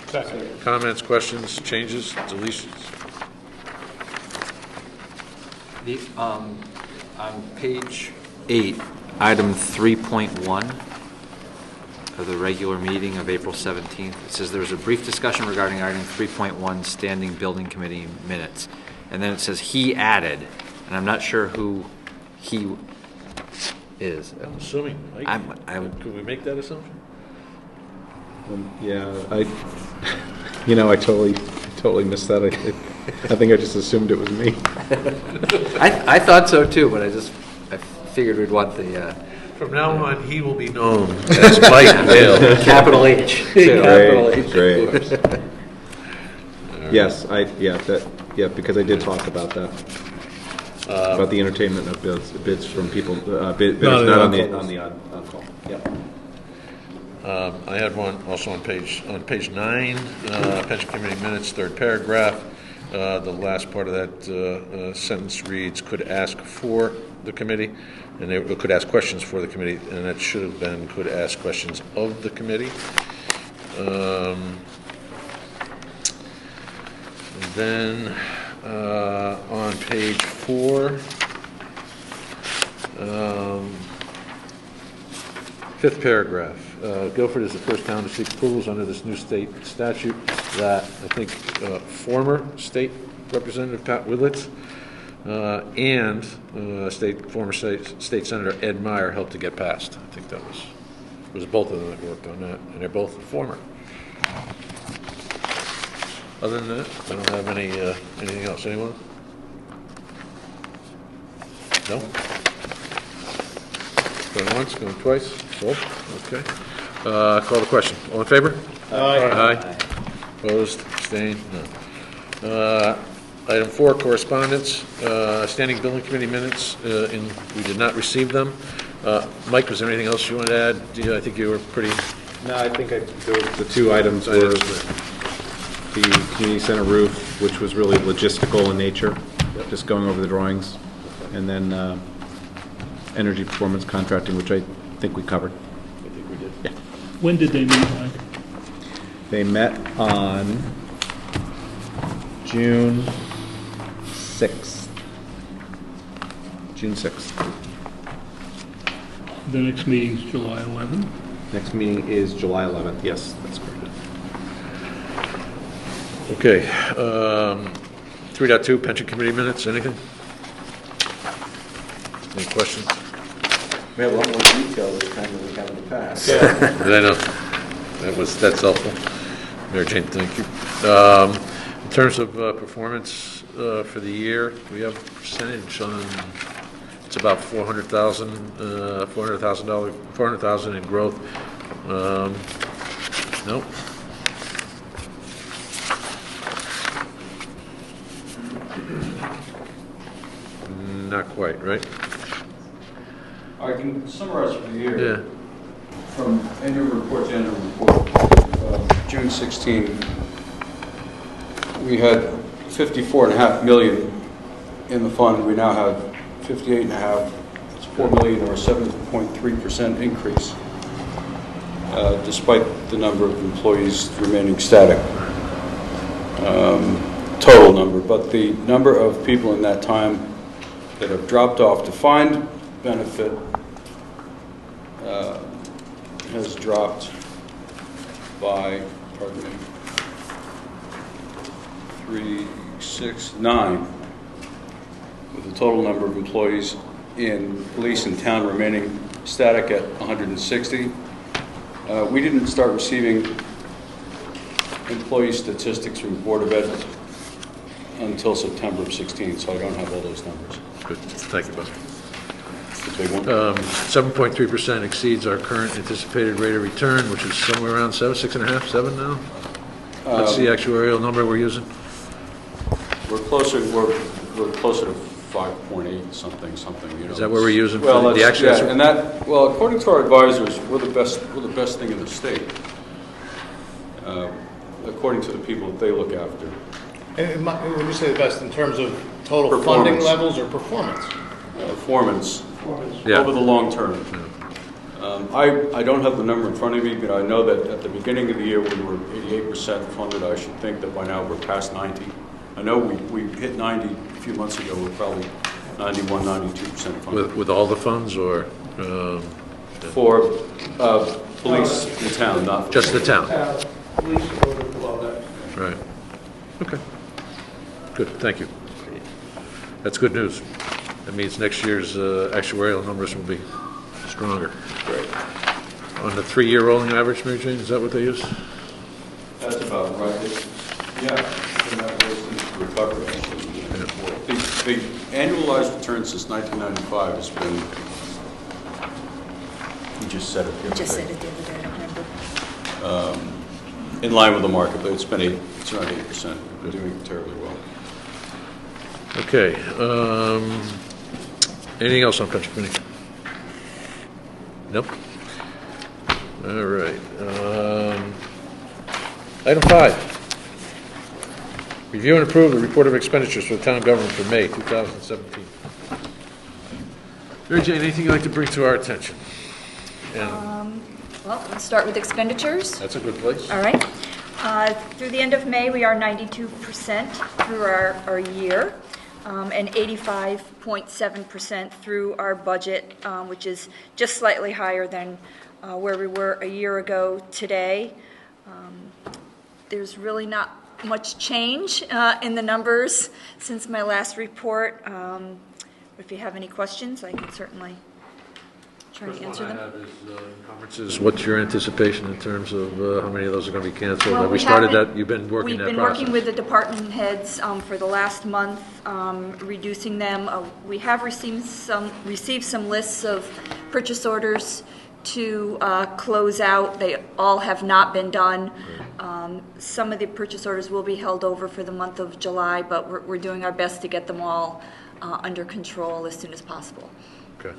Second. Comments, questions, changes, deletions? On page 8, item 3.1 of the regular meeting of April 17th, it says there was a brief discussion regarding item 3.1, standing building committee minutes. And then it says he added, and I'm not sure who he is. I'm assuming, Mike, could we make that assumption? Yeah, I totally missed that. I think I just assumed it was me. I thought so too, but I figured we'd want the From now on, he will be known as Mike Vale. capital H too. Great. Yes, because I did talk about that. About the entertainment of bids from people, bids not on the on-call. Yep. I had one also on page 9, pension committee minutes, third paragraph. The last part of that sentence reads, could ask for the committee, and they could ask questions for the committee, and that should have been could ask questions of the committee. And then on page 4, fifth paragraph, Guilford is the first town to seek approvals under this new state statute that I think former state representative Pat Willits and former state senator Ed Meyer helped to get passed. I think that was both of them that worked on that, and they're both former. Other than that, I don't have anything else. Anyone? No? Going once, going twice? Full? Okay. Call the question. All in favor? Aye. Opposed? Abstained? None. Item 4, correspondence, standing building committee minutes, we did not receive them. Mike, was there anything else you wanted to add? I think you were pretty... No, I think the two items were the community center roof, which was really logistical in nature, just going over the drawings, and then energy performance contracting, which I think we covered. I think we did. Yeah. When did they meet, Mike? They met on June 6th. June 6th. The next meeting's July 11th. Next meeting is July 11th. Yes, that's correct. Okay. 3.2, pension committee minutes, anything? Any questions? We have a lot more detail this time than we have in the past. I know. That's helpful. Mary Jane, thank you. In terms of performance for the year, we have a percentage on, it's about $400,000 in growth. Nope. Not quite, right? I can summarize for the year. Yeah. From annual report to annual report, June 16, we had 54.5 million in the fund. We now have 58.5. It's 4 million, or a 7.3% increase, despite the number of employees remaining static. Total number, but the number of people in that time that have dropped off defined benefit has dropped by, pardon me, 3, 6, 9, with the total number of employees in police and town remaining static at 160. We didn't start receiving employee statistics from the Board of Ed until September of 16, so I don't have all those numbers. Good, thank you, Bob. The big one. 7.3% exceeds our current anticipated rate of return, which is somewhere around 6.5, 7 now? That's the actuarial number we're using? We're closer to 5.8 something. Is that what we're using for Well, the actual? yeah, and that, well, according to our advisors, we're the best thing in the state, according to the people that they look after. And when you say the best, in terms of total Performance. funding levels or performance? Performance Yeah. over the long term. I don't have the number in front of me, but I know that at the beginning of the year, we were 88% funded. I should think that by now we're past 90. I know we hit 90 a few months ago. We're probably 91, 92% funded. With all the funds, or For police in town, not for... just the town? Police are below that. Right. Okay. Good, thank you. That's good news. That means next year's actuarial numbers will be stronger. Great. On the 3-year rolling average, Mary Jane, is that what they use? That's about right. Yeah, and that goes into recovery, actually. The annualized return since 1995 has been, you just said it the other Just day. said it the other day, I don't remember. In line with the market, but it's around 8%. We're doing terribly well. Okay. Anything else on pension committee? Nope. All right. Item 5. Review and approve the report of expenditures for the town government for May 2017. Mary Jane, anything you'd like to bring to our attention? And Well, let's start with expenditures. that's a good place. All right. Through the end of May, we are 92% through our year, and 85.7% through our budget, which is just slightly higher than where we were a year ago today. There's really not much change in the numbers since my last report. If you have any questions, I can certainly try to answer them. Conferences, what's your anticipation in terms of how many of those are going to be canceled? Well, Have we we started haven't- that? You've been working that process? We've been working with the department heads for the last month, reducing them. We have received some lists of purchase orders to close out. They all have not been done. Some of the purchase orders will be held over for the month of July, but we're doing our best to get them all under control as soon as possible. Okay.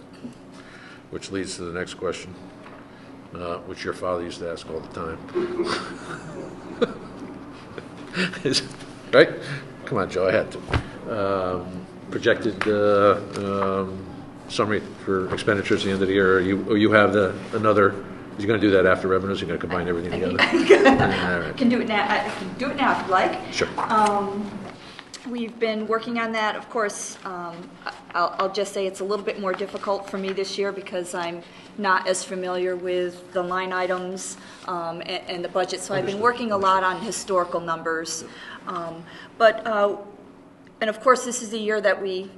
Which leads to the next question, which your father used to ask all the time. Right? Come on, Joe, I had to. Projected summary for expenditures at the end of the year. You have another. You're going to do that after revenues. You're going to combine everything together. I can do it now. I can do it now if you like. Sure. We've been working on that. Of course, I'll just say it's a little bit more difficult for me this year because I'm not as familiar with the line items and the budget. So I've been working a lot on historical numbers. And of course, this is the year that we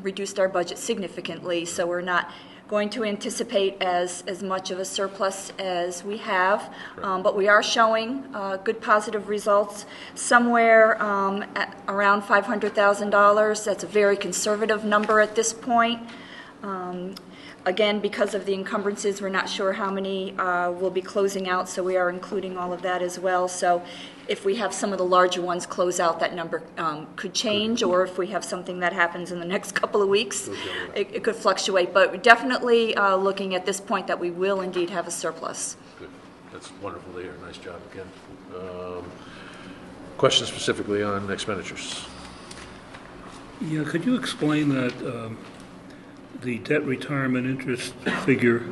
reduced our budget significantly, so we're not going to anticipate as much of a surplus as we have, but we are showing good positive results, somewhere at around $500,000. That's a very conservative number at this point. Again, because of the encumbrances, we're not sure how many will be closing out, so we are including all of that as well. So if we have some of the larger ones close out, that number could change, or if we have something that happens in the next couple of weeks, it could fluctuate. But we're definitely looking at this point that we will indeed have a surplus. Good. That's wonderful to hear. Nice job again. Questions specifically on expenditures? Yeah, could you explain that, the debt retirement interest figure?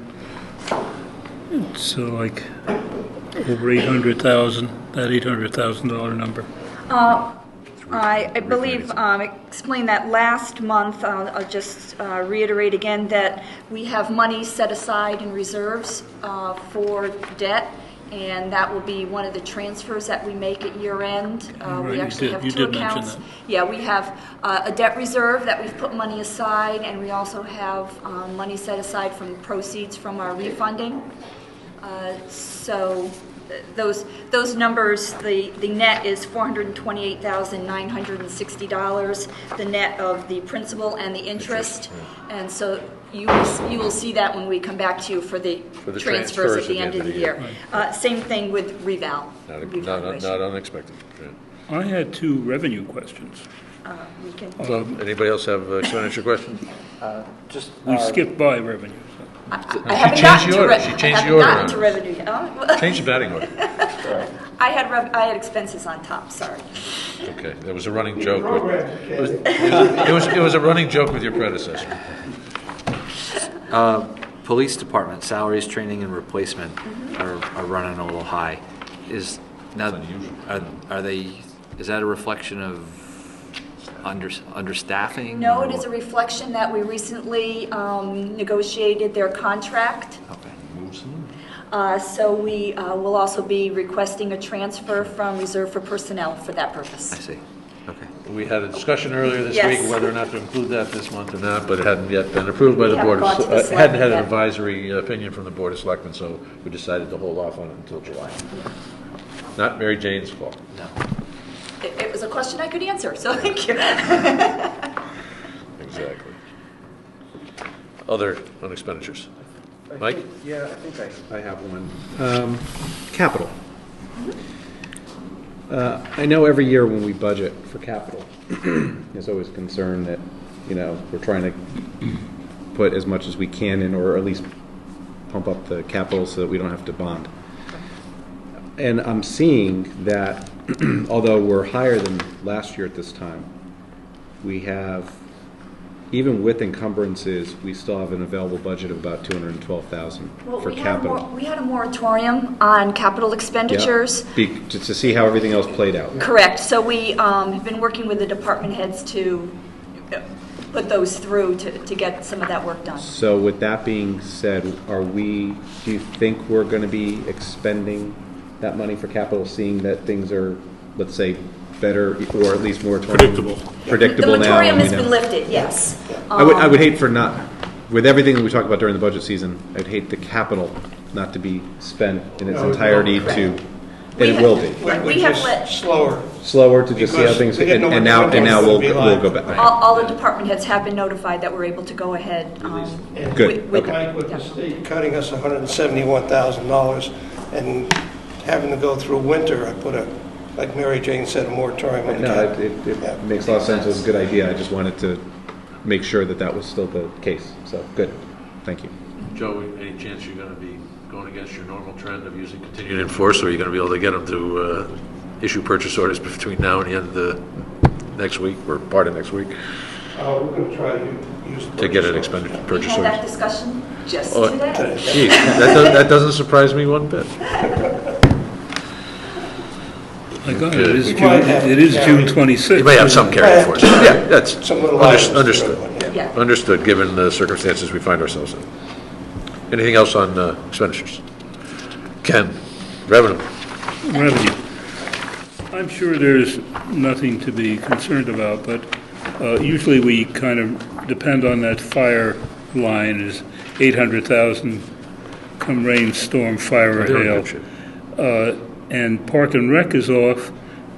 It's like over 800,000, that $800,000 number. I believe explained that last month. I'll just reiterate again that we have money set aside in reserves for debt, and that will be one of the transfers that we make at year end. We actually have two accounts. Yeah, we have a debt reserve that we've put money aside, and we also have money set aside from the proceeds from our refunding. So those numbers, the net is $428,960, the net of the principal and the interest. And so you will see that when we come back to you for the transfers at the end of the year. Right. Same thing with reval. Not unexpected. Yeah. I had two revenue questions. We can. Anybody else have expenditure questions? We skipped by revenue. I haven't gotten to revenue. She changed the order. Change the batting order. I had expenses on top. Sorry. Okay, there was a running joke. It was a running joke with your predecessor. Police department salaries, training, and replacement are running a little high. Is that a reflection of understaffing? No, it is a reflection that we recently negotiated their contract. Okay. So we will also be requesting a transfer from reserve for personnel for that purpose. I see. Okay. We had a discussion earlier this Yes. week whether or not to include that this month or not, but it hadn't yet been approved by the haven't Board gone to the of Selectmen. Hadn't had an yet. advisory opinion from the Board of Selectmen, so we decided to hold off on it until July. Not Mary Jane's fault. No. It was a question I could answer, so thank you. Exactly. Other on expenditures? Mike? I think I have one. Capital. I know every year when we budget for capital, there's always concern that, we're trying to put as much as we can in, or at least pump up the capital so that we don't have to bond. And I'm seeing that although we're higher than last year at this time, we have, even with encumbrances, we still have an available budget of about $212,000 for capital. We had a moratorium on capital expenditures. Yeah, to see how everything else played out. Correct. So we have been working with the department heads to put those through to get some of that work done. So with that being said, do you think we're going to be expending that money for capital, seeing that things are, let's say, better, or at least more predictable now? The moratorium has been lifted, yes. I would hate for not, with everything that we talk about during the budget season, I'd hate the capital not to be spent in its entirety and it will be. We have let slower slower to just see how Because things, we didn't and know what the now window we'll would be we'll like. go back. All the department heads have been notified that we're able to go ahead. And Good, with- okay. Mike, with the state cutting us $171,000 and having to go through winter, I put like Mary Jane said, a moratorium on the No, cap. it Yeah. makes a lot of sense, it was a good idea, I just wanted to make sure that that was still the case, so, good, thank you. Joe, any chance you're going to be going against your normal trend of using continued enforce, or are you going to be able to get them to issue purchase orders between now and the end of the next week, or part of next week, We're going to try to use. to get an purchase orders. expenditure We purchase had orders? that discussion just Oh, today. Geez, that doesn't surprise me one bit. My God, it is We June, might have it is to June carry- 26th. You may have some carry forward. Yeah, that's Some little items to understood. everyone, Yeah. Understood, given the circumstances we find ourselves in. Anything else on expenditures? Ken, revenue. Revenue. I'm sure there's nothing to be concerned about, but usually we kind of depend on that fire line is 800,000 come rain, storm, fire, or They're in hail. good shape. And Park and Rec is off.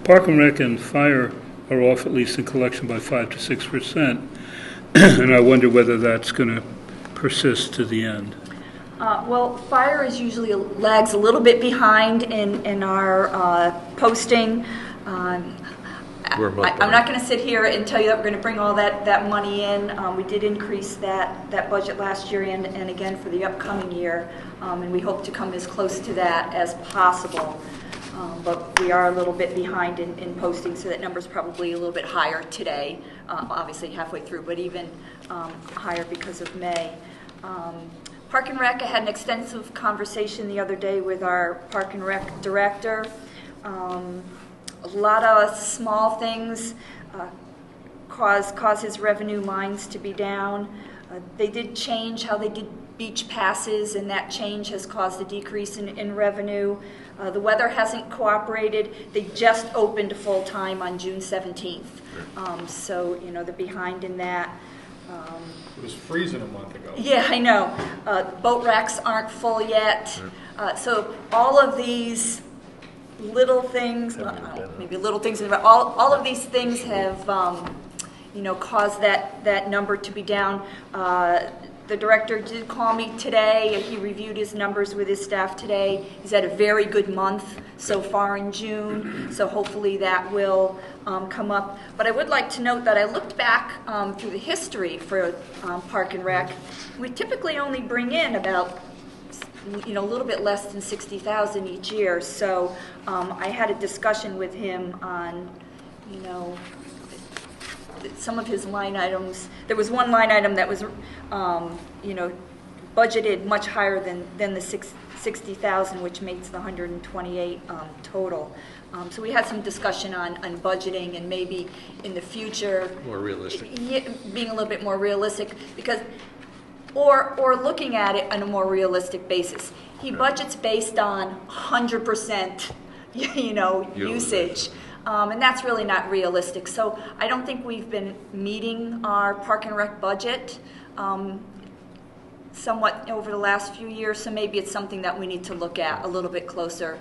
Park and Rec and fire are off at least in collection by 5 to 6%. And I wonder whether that's going to persist to the end. Well, fire is usually lags a little bit behind in our posting. We're a month I'm behind. not going to sit here and tell you that we're going to bring all that money in. We did increase that budget last year and again for the upcoming year, and we hope to come as close to that as possible. But we are a little bit behind in posting, so that number's probably a little bit higher today, obviously halfway through, but even higher because of May. Park and Rec, I had an extensive conversation the other day with our Park and Rec director. A lot of small things cause his revenue lines to be down. They did change how they did beach passes, and that change has caused a decrease in revenue. The weather hasn't cooperated. They just opened full-time on June 17th. So, they're behind in that. It was freezing a month ago. Yeah, I know. Boat racks aren't full yet. So all of these little things, maybe little things, all of these things have, caused that number to be down. The director did call me today, and he reviewed his numbers with his staff today. He's had a very good month so far in June, so hopefully that will come up. But I would like to note that I looked back through the history for Park and Rec. We typically only bring in about a little bit less than 60,000 each year. So I had a discussion with him on, some of his line items. There was one line item that was, budgeted much higher than the 60,000, which makes the 128 total. So we had some discussion on budgeting and maybe in the future. More realistic. Being a little bit more realistic, because or looking at it on a more realistic basis. He budgets based on 100%, usage. And that's really not realistic. So I don't think we've been meeting our Park and Rec budget somewhat over the last few years. So maybe it's something that we need to look at a little bit closer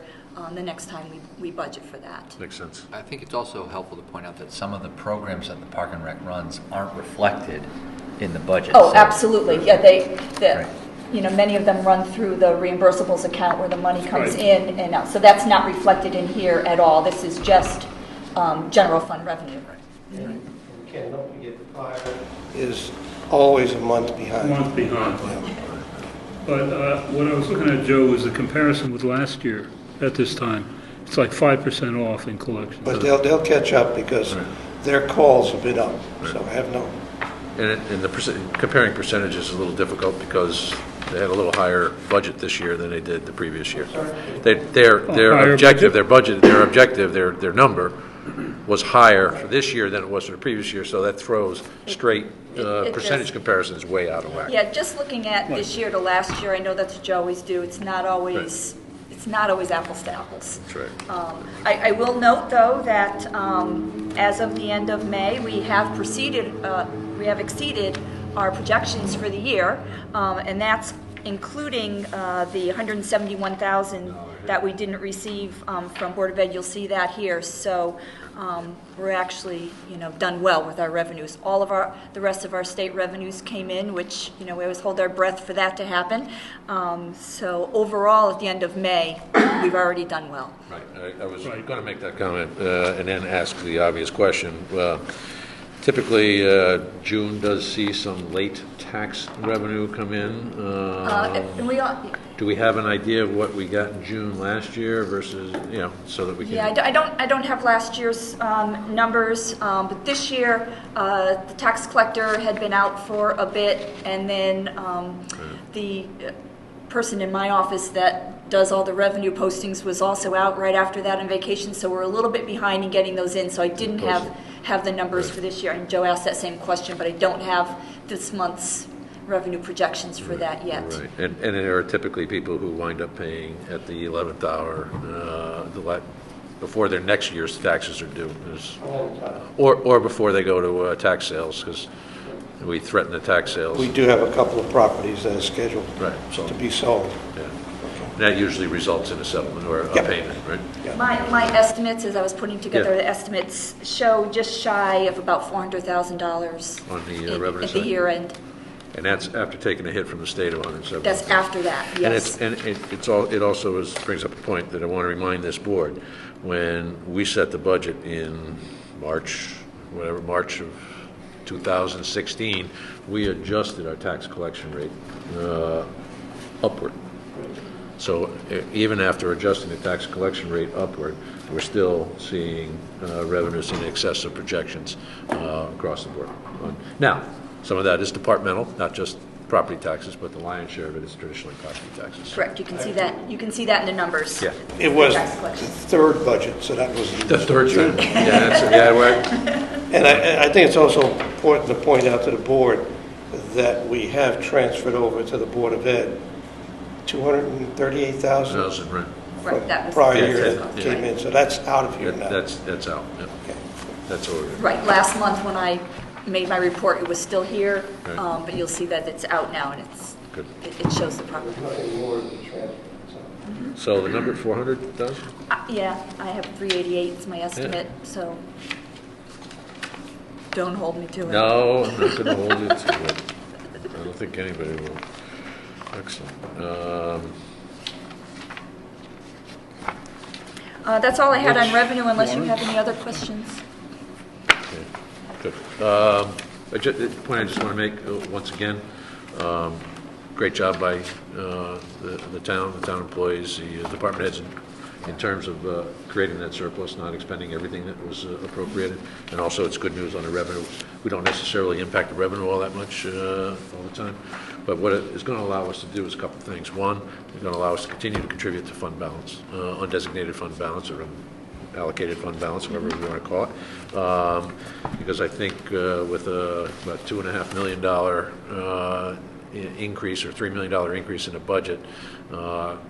the next time we budget for that. Makes sense. I think it's also helpful to point out that some of the programs that the Park and Rec runs aren't reflected in the budget. Oh, So- absolutely. Yeah, many of them run through the reimbursables account where the money comes Right. in and out. So that's not reflected in here at all. This is just general fund revenue. And Ken, don't forget, fire is always a month A behind. month behind. But what I was looking at, Joe, was the comparison with last year at this time. It's like 5% off in collections. But they'll catch up because their calls have been up, so I have no. And comparing percentages is a little difficult because they had a little higher budget this year than they did the previous year. Their Higher objective, budget? their number was higher for this year than it was for the previous year, so that throws straight It percentage does. comparisons way out of whack. Yeah, just looking at this year to last year, I know that's what you always do. It's not always apples to apples. That's right. I will note, though, that as of the end of May, we have exceeded our projections for the year, and that's including the 171,000 that we didn't receive from Board of Ed. You'll see that here. So we're actually, done well with our revenues. The rest of our state revenues came in, which, we always hold our breath for that to happen. So overall, at the end of May, we've already done well. Right, I was going to make that comment and then ask the obvious question. Typically, June does see some late tax revenue come in. Do we have an idea of what we got in June last year versus, so that we can? Yeah, I don't have last year's numbers, but this year, the tax collector had been out for a bit, and then the person in my office that does all the revenue postings was also out right after that on vacation, so we're a little bit behind in getting those in, so I didn't have the numbers for this year. And Joe asked that same question, but I don't have this month's revenue projections for that yet. Right, and there are typically people who wind up paying at the 11th hour, before their next year's taxes are due, or before they go to tax sales, because we threaten the tax sales. We do have a couple of properties that are scheduled to be sold. Yeah. That usually results in a settlement or a payment, right? Yeah. My estimates, as I was putting together the estimates, show just shy of about $400,000 on the revenue at side. the year end. And that's after taking a hit from the state of 170. That's after that, yes. And it also brings up a point that I want to remind this board. When we set the budget in March of 2016, we adjusted our tax collection rate upward. So even after adjusting the tax collection rate upward, we're still seeing revenues in excess of projections across the board. Now, some of that is departmental, not just property taxes, but the lion's share of it is traditionally property taxes. Correct. You can see that. You can see that in the numbers. Yeah. It was Tax the collection. third budget, so that was The third June. time. Yeah, right. And I think it's also important to point out to the board that we have transferred over to the Board of Ed $238,000 Thousand, right. Right, that was prior Yeah, year yeah, that yeah. came in, so that's out of here now. That's out. Yeah. Okay. That's over. Right. Last month when I made my report, it was still here, Right. but you'll see that it's out now and Good. it shows the proper. Nothing more to be transferred. So the number 400,000? Yeah, I have 388 is my estimate, so don't hold me to it. No, I'm not going to hold you to it. I don't think anybody will. Excellent. That's all I had on revenue, unless you have any other questions. Okay, good. The point I just want to make, once again, great job by the town employees, the department heads in terms of creating that surplus, not expending everything that was appropriated. And also, it's good news on the revenue. We don't necessarily impact the revenue all that much all the time. But what it is going to allow us to do is a couple of things. One, it's going to allow us to continue to contribute to fund balance, undesignated fund balance, or allocated fund balance, whatever we want to call it. Because I think with about $2.5 million increase or $3 million increase in the budget,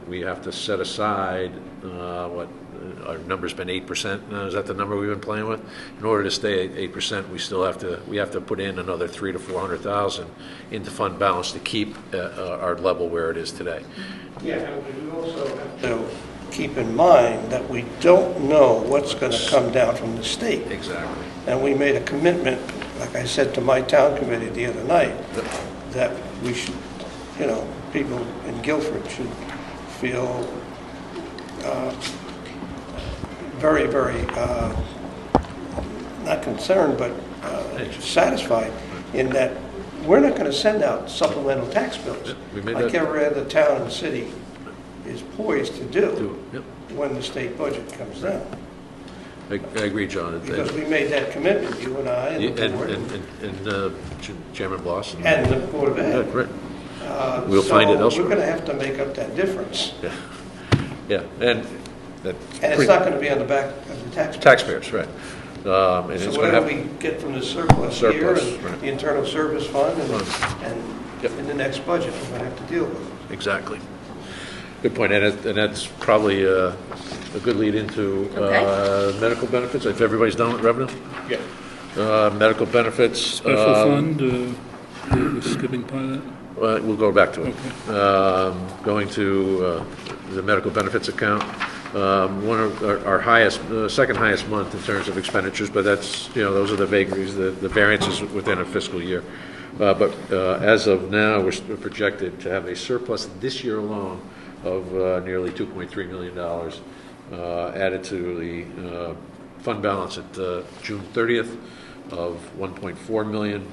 we have to set aside our number's been 8%. Is that the number we've been playing with? In order to stay at 8%, we have to put in another $300,000 to $400,000 into fund balance to keep our level where it is today. Yeah, and we also have to keep in mind that we don't know what's going to come down from the state. Exactly. And we made a commitment, like I said to my town committee the other night, that we should, people in Guilford should feel very, very, not concerned, but satisfied in that we're not going to send out supplemental tax bills we made like that- every other town and city is poised to do Yep. when the state budget comes down. I agree, John. Because we made that commitment, you and I and the board And Chairman Bloss. and the Board of Ed. Right. We'll find it So elsewhere. we're going to have to make up that difference. Yeah, and that. And it's not going to be on the back of the taxpayers. Taxpayers, right. And So it's going to whatever have, we get from the surplus here Surplus, and right. the internal service fund and Yep. in the next budget, we're going to have to deal with it. exactly. Good point, and that's probably a good lead into medical benefits, if everybody's done with revenue? Yeah. Medical benefits. Special fund, we're skipping by that. we'll go back to it. Going to the medical benefits account, one of our highest, second highest month in terms of expenditures, but that's, those are the vagaries, the variances within a fiscal year. But as of now, we're projected to have a surplus this year alone of nearly $2.3 million added to the fund balance at June 30th of $1.4 million.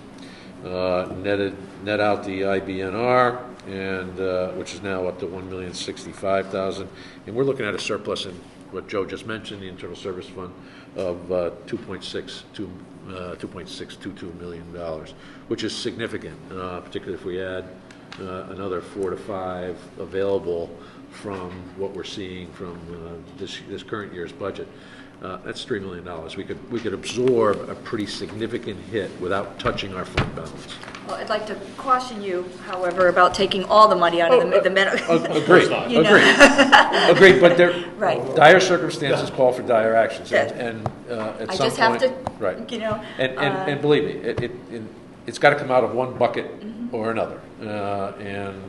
Net out the IBNR, and which is now up to $1,065,000, and we're looking at a surplus in what Joe just mentioned, the Internal Service Fund, of $2.622 million, which is significant, particularly if we add another 4 to 5 available from what we're seeing from this current year's budget. That's $3 million. We could absorb a pretty significant hit without touching our fund balance. Well, I'd like to caution you, however, about taking all the money out of the medical. Agreed. Agreed. But Right. dire circumstances call for dire actions, and at I some just point, have to, right? And believe me, it's got to come out of one bucket or another, and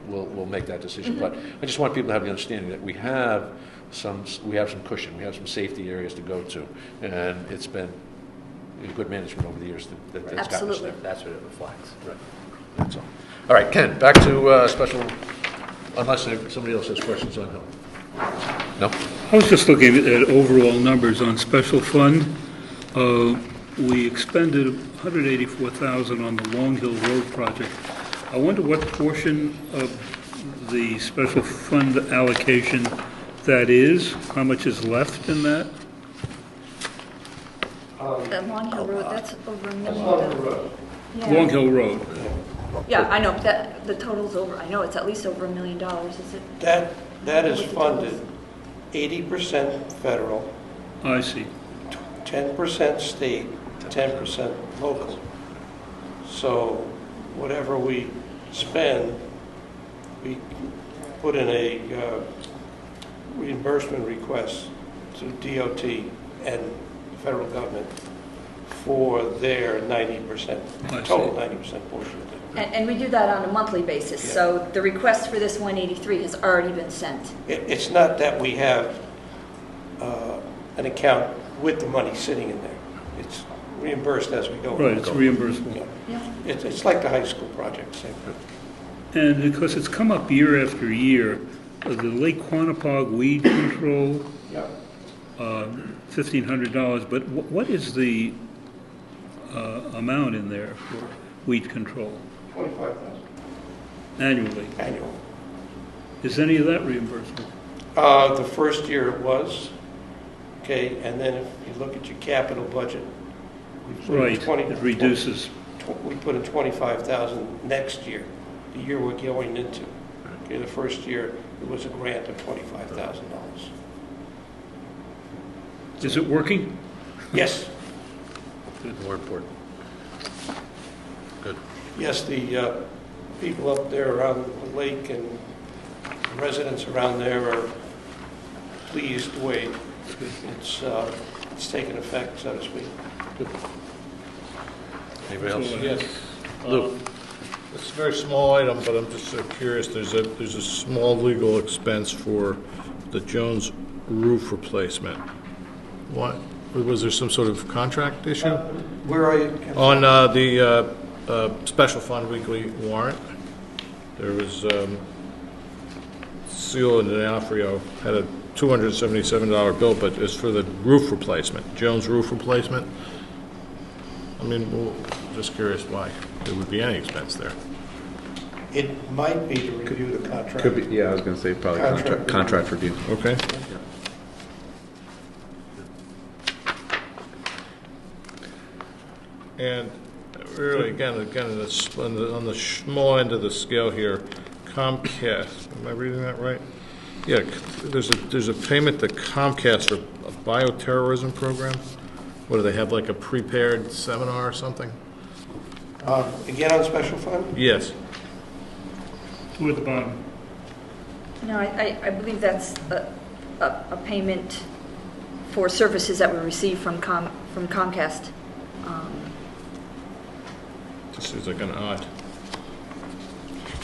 we'll make that decision. But I just want people to have the understanding that we have some cushion, we have some safety areas to go to, and it's been good management over the years that's gotten us Absolutely. there. That's what it reflects. Right. That's all. All right, Ken, back to special, unless somebody else has questions on Hill. No? I was just looking at overall numbers on special fund. We expended $184,000 on the Long Hill Road project. I wonder what portion of the special fund allocation that is, how much is left in that? the Long Hill Road, that's over $1 million. Yeah. Long Hill Road. Yeah, I know, that, the total's over, I know it's at least over $1 million, is it? That is funded 80% federal, I see. 10% state, 10% local. So whatever we spend, we put in a reimbursement request to DOT and the federal government for their 90%, total 90% portion of it. And we do that on a monthly basis, so the request for this 183 has already been sent. It's not that we have an account with the money sitting in there. It's reimbursed as we go. Right, it's reimbursable. Yeah. It's like the high school project, same thing. And because it's come up year after year, the Lake Quanapog weed control, $1,500, but what is the amount in there for weed control? $25,000 Annually? annual. Is any of that reimbursable? The first year it was, okay, and then if you look at your capital budget, we put in Right, it reduces. We put in $25,000 next year, the year we're going into. Okay, the first year it was a grant of $25,000. Is it working? Yes, More important. Good. yes, the people up there around the lake and residents around there are pleased the way it's taken effect, so to speak. Anybody else? Yes. Lou? It's a very small item, but I'm just curious, there's a small legal expense for the Jones roof replacement. What, was there some sort of contract issue? Where are you? On the special fund weekly warrant, there was, Seal and D'Onofrio had a $277 bill, but it's for the roof replacement, Jones roof replacement. I mean, well, just curious why there would be any expense there. It might be to review the contract. Could be, yeah, I was going to say probably contract review. Okay. And really, again, on the small end of the scale here, Comcast, am I reading that right? Yeah, there's a payment to Comcast for a bioterrorism program. What, do they have like a prepared seminar or something? Again on special fund? Yes. Toward the bottom. No, I believe that's a payment for services that we receive from Comcast. Just seems like an odd.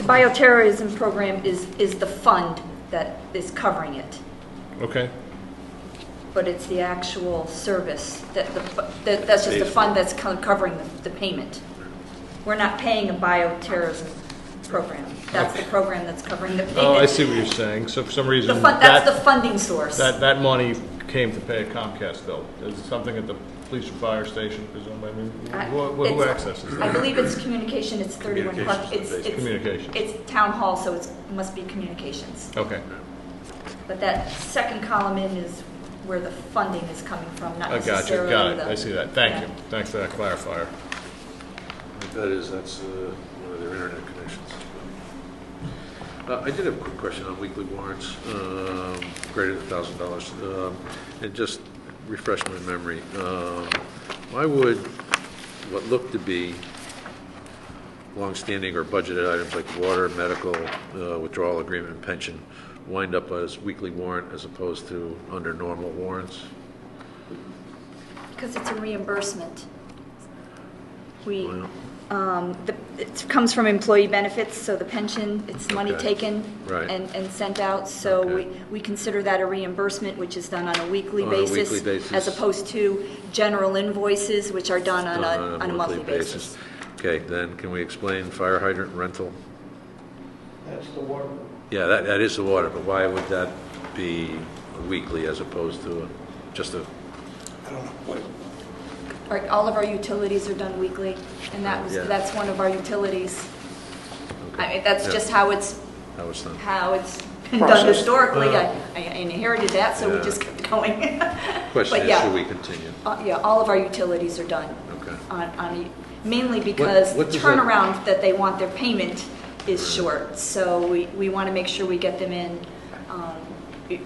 The bioterrorism program is the fund that is covering it, Okay. but it's the actual service, that's just the fund that's covering the payment. We're not paying a bioterrorism program. That's the program that's covering the payment. Oh, I see what you're saying. So for some reason, That's the funding source. that money came to pay a Comcast bill. Is it something at the police or fire station, presumably? I mean, who It's- accesses that? I believe it's communication, it's 31 Clark. Communications. It's town hall, so it must be communications. Okay. But that second column in is where the funding is coming from, not I got you. necessarily Got it. the... I see that. Thank Yeah. you. Thanks for that clarifier. That's one of their internet connections. I did have a quick question on weekly warrants, greater than $1,000. And just refresh my memory. Why would what looked to be longstanding or budgeted items like water, medical, withdrawal agreement, and pension wind up as weekly warrant as opposed to under normal warrants? Because it's a reimbursement. We, Well, it comes from employee benefits, so the pension, it's money Okay. taken Right. and sent out. So Okay. we consider that a reimbursement, which is done on a weekly On a basis. weekly basis. As opposed to general invoices, which are done on a monthly basis. Okay, then can we explain fire hydrant rental? That's the water. Yeah, that is the water, but why would that be weekly as opposed to just a, I don't know what. Right, all of our utilities are done weekly, and Yeah. that's one of our utilities. okay. I mean, that's Yeah, just how it's how it's done? been done Process. historically. I inherited that, so we Yeah. just kept going. Question But is, yeah. should we continue? Yeah, all of our utilities are done. Okay. Mainly because what the does that- turnaround that they want their payment is short. So we want to make sure we get them in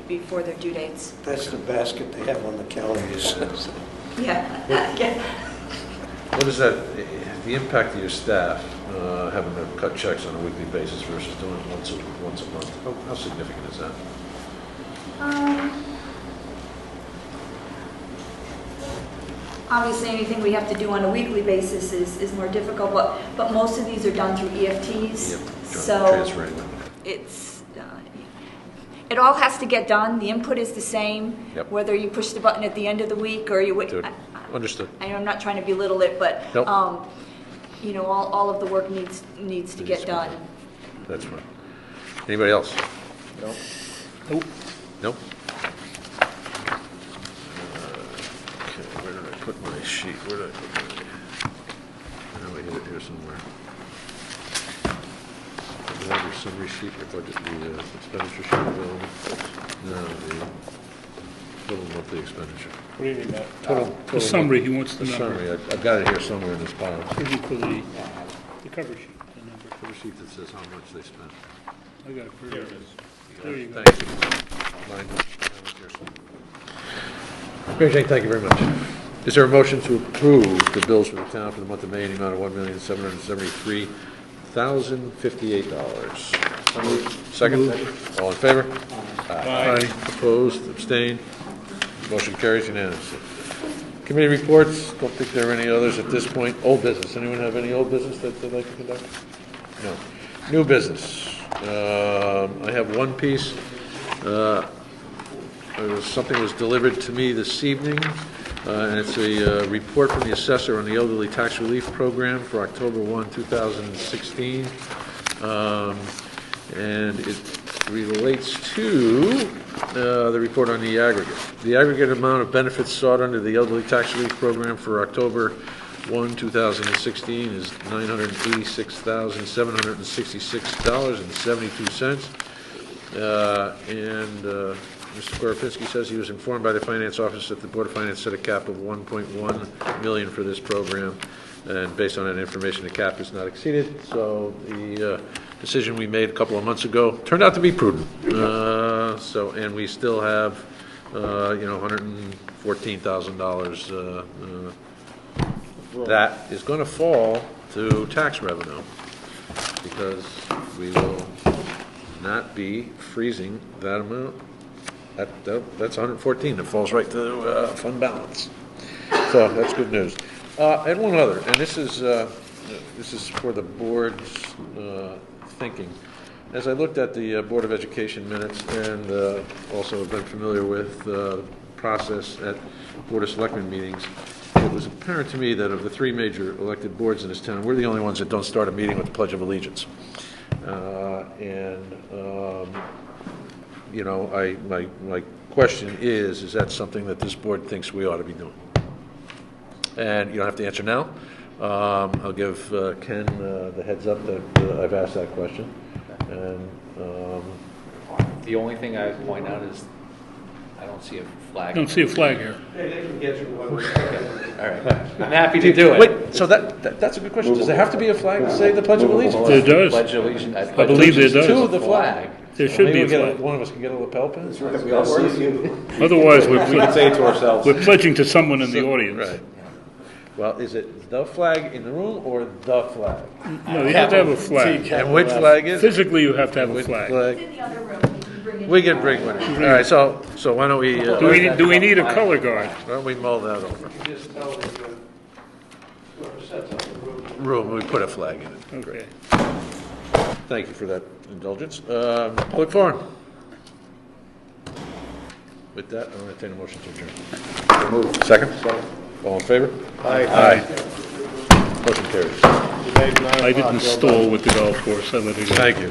before their due dates. That's the basket they have on the counties. Yeah. Yeah. What is that, the impact to your staff, having to cut checks on a weekly basis versus doing it once a month? How significant is that? Obviously, anything we have to do on a weekly basis is more difficult, but most of these are done through EFTs. Yep, So transferring them. it all has to get done. The input is the same, Yep. whether you push the button at the end of the week or you wait. Dude, understood. I'm not trying to belittle it, but, Nope. all of the work needs to get done. That's fine. Anybody else? Nope. Nope? Okay, where did I put my sheet? Where did I put my, I know I hid it here somewhere. Do I have your summary sheet, your budget, the expenditure sheet available? No, the total monthly expenditure. What do you need, Matt? The summary, he wants the The number. summary, I've got it here somewhere in this pile. Looking for the cover sheet, the number. Cover sheet that says how much they spent. I got it. There it is. There you go. Thank you. Mine was here somewhere. Great, Jane, thank you very much. Is there a motion to approve the bills for the town for the month of May in the amount of $1,773,058? Second? All in favor? Aye. Opposed, abstained? Motion carries unanimously. Committee reports, don't think there are any others at this point. Old business, anyone have any old business that they'd like to conduct? No. New business. I have one piece. Something was delivered to me this evening, and it's a report from the assessor on the elderly tax relief program for October 1, 2016. And it relates to the report on the aggregate. The aggregate amount of benefits sought under the elderly tax relief program for October 1, 2016 is $986,766.72. Mr. Koropinski says he was informed by the Finance Office that the Board of Finance set a cap of $1.1 million for this program, and based on that information, the cap is not exceeded. So the decision we made a couple of months ago turned out to be prudent. And we still have, $114,000 that is going to fall to tax revenue because we will not be freezing that amount. That's 114 that falls right to fund balance. So that's good news. And one other, and this is for the board's thinking. As I looked at the Board of Education minutes and also have been familiar with the process at Board of Selectmen meetings, it was apparent to me that of the three major elected boards in this town, we're the only ones that don't start a meeting with the Pledge of Allegiance. You know, my question is that something that this board thinks we ought to be doing? And you don't have to answer now. I'll give Ken the heads up that I've asked that question. And The only thing I would point out is I don't see a flag. I don't see a flag here. All right, I'm happy to do it. wait, so that's a good question. Does there have to be a flag to say the Pledge of Allegiance? There does. Pledge allegiance. I believe there does. To the flag. There should be a Maybe flag. one of us can get a lapel pin? Otherwise, We can say it to ourselves. we're pledging to someone in the audience. Right. Well, is it the flag in the room or the flag? No, you have to have a flag. And which flag is it? Physically, you have to have a Which flag. flag? In the other room, you can bring it. We can bring one in. All right, so why don't we, Do we need a color guard? why don't we mull that over? Just know that whoever sets up the room. Room, we put a flag in it. Okay. Thank you for that indulgence. Public forum. With that, I'll entertain a motion to adjourn. Second? All in favor? Aye. Motion carries. I didn't stall with the golf course, I let it go. Thank you.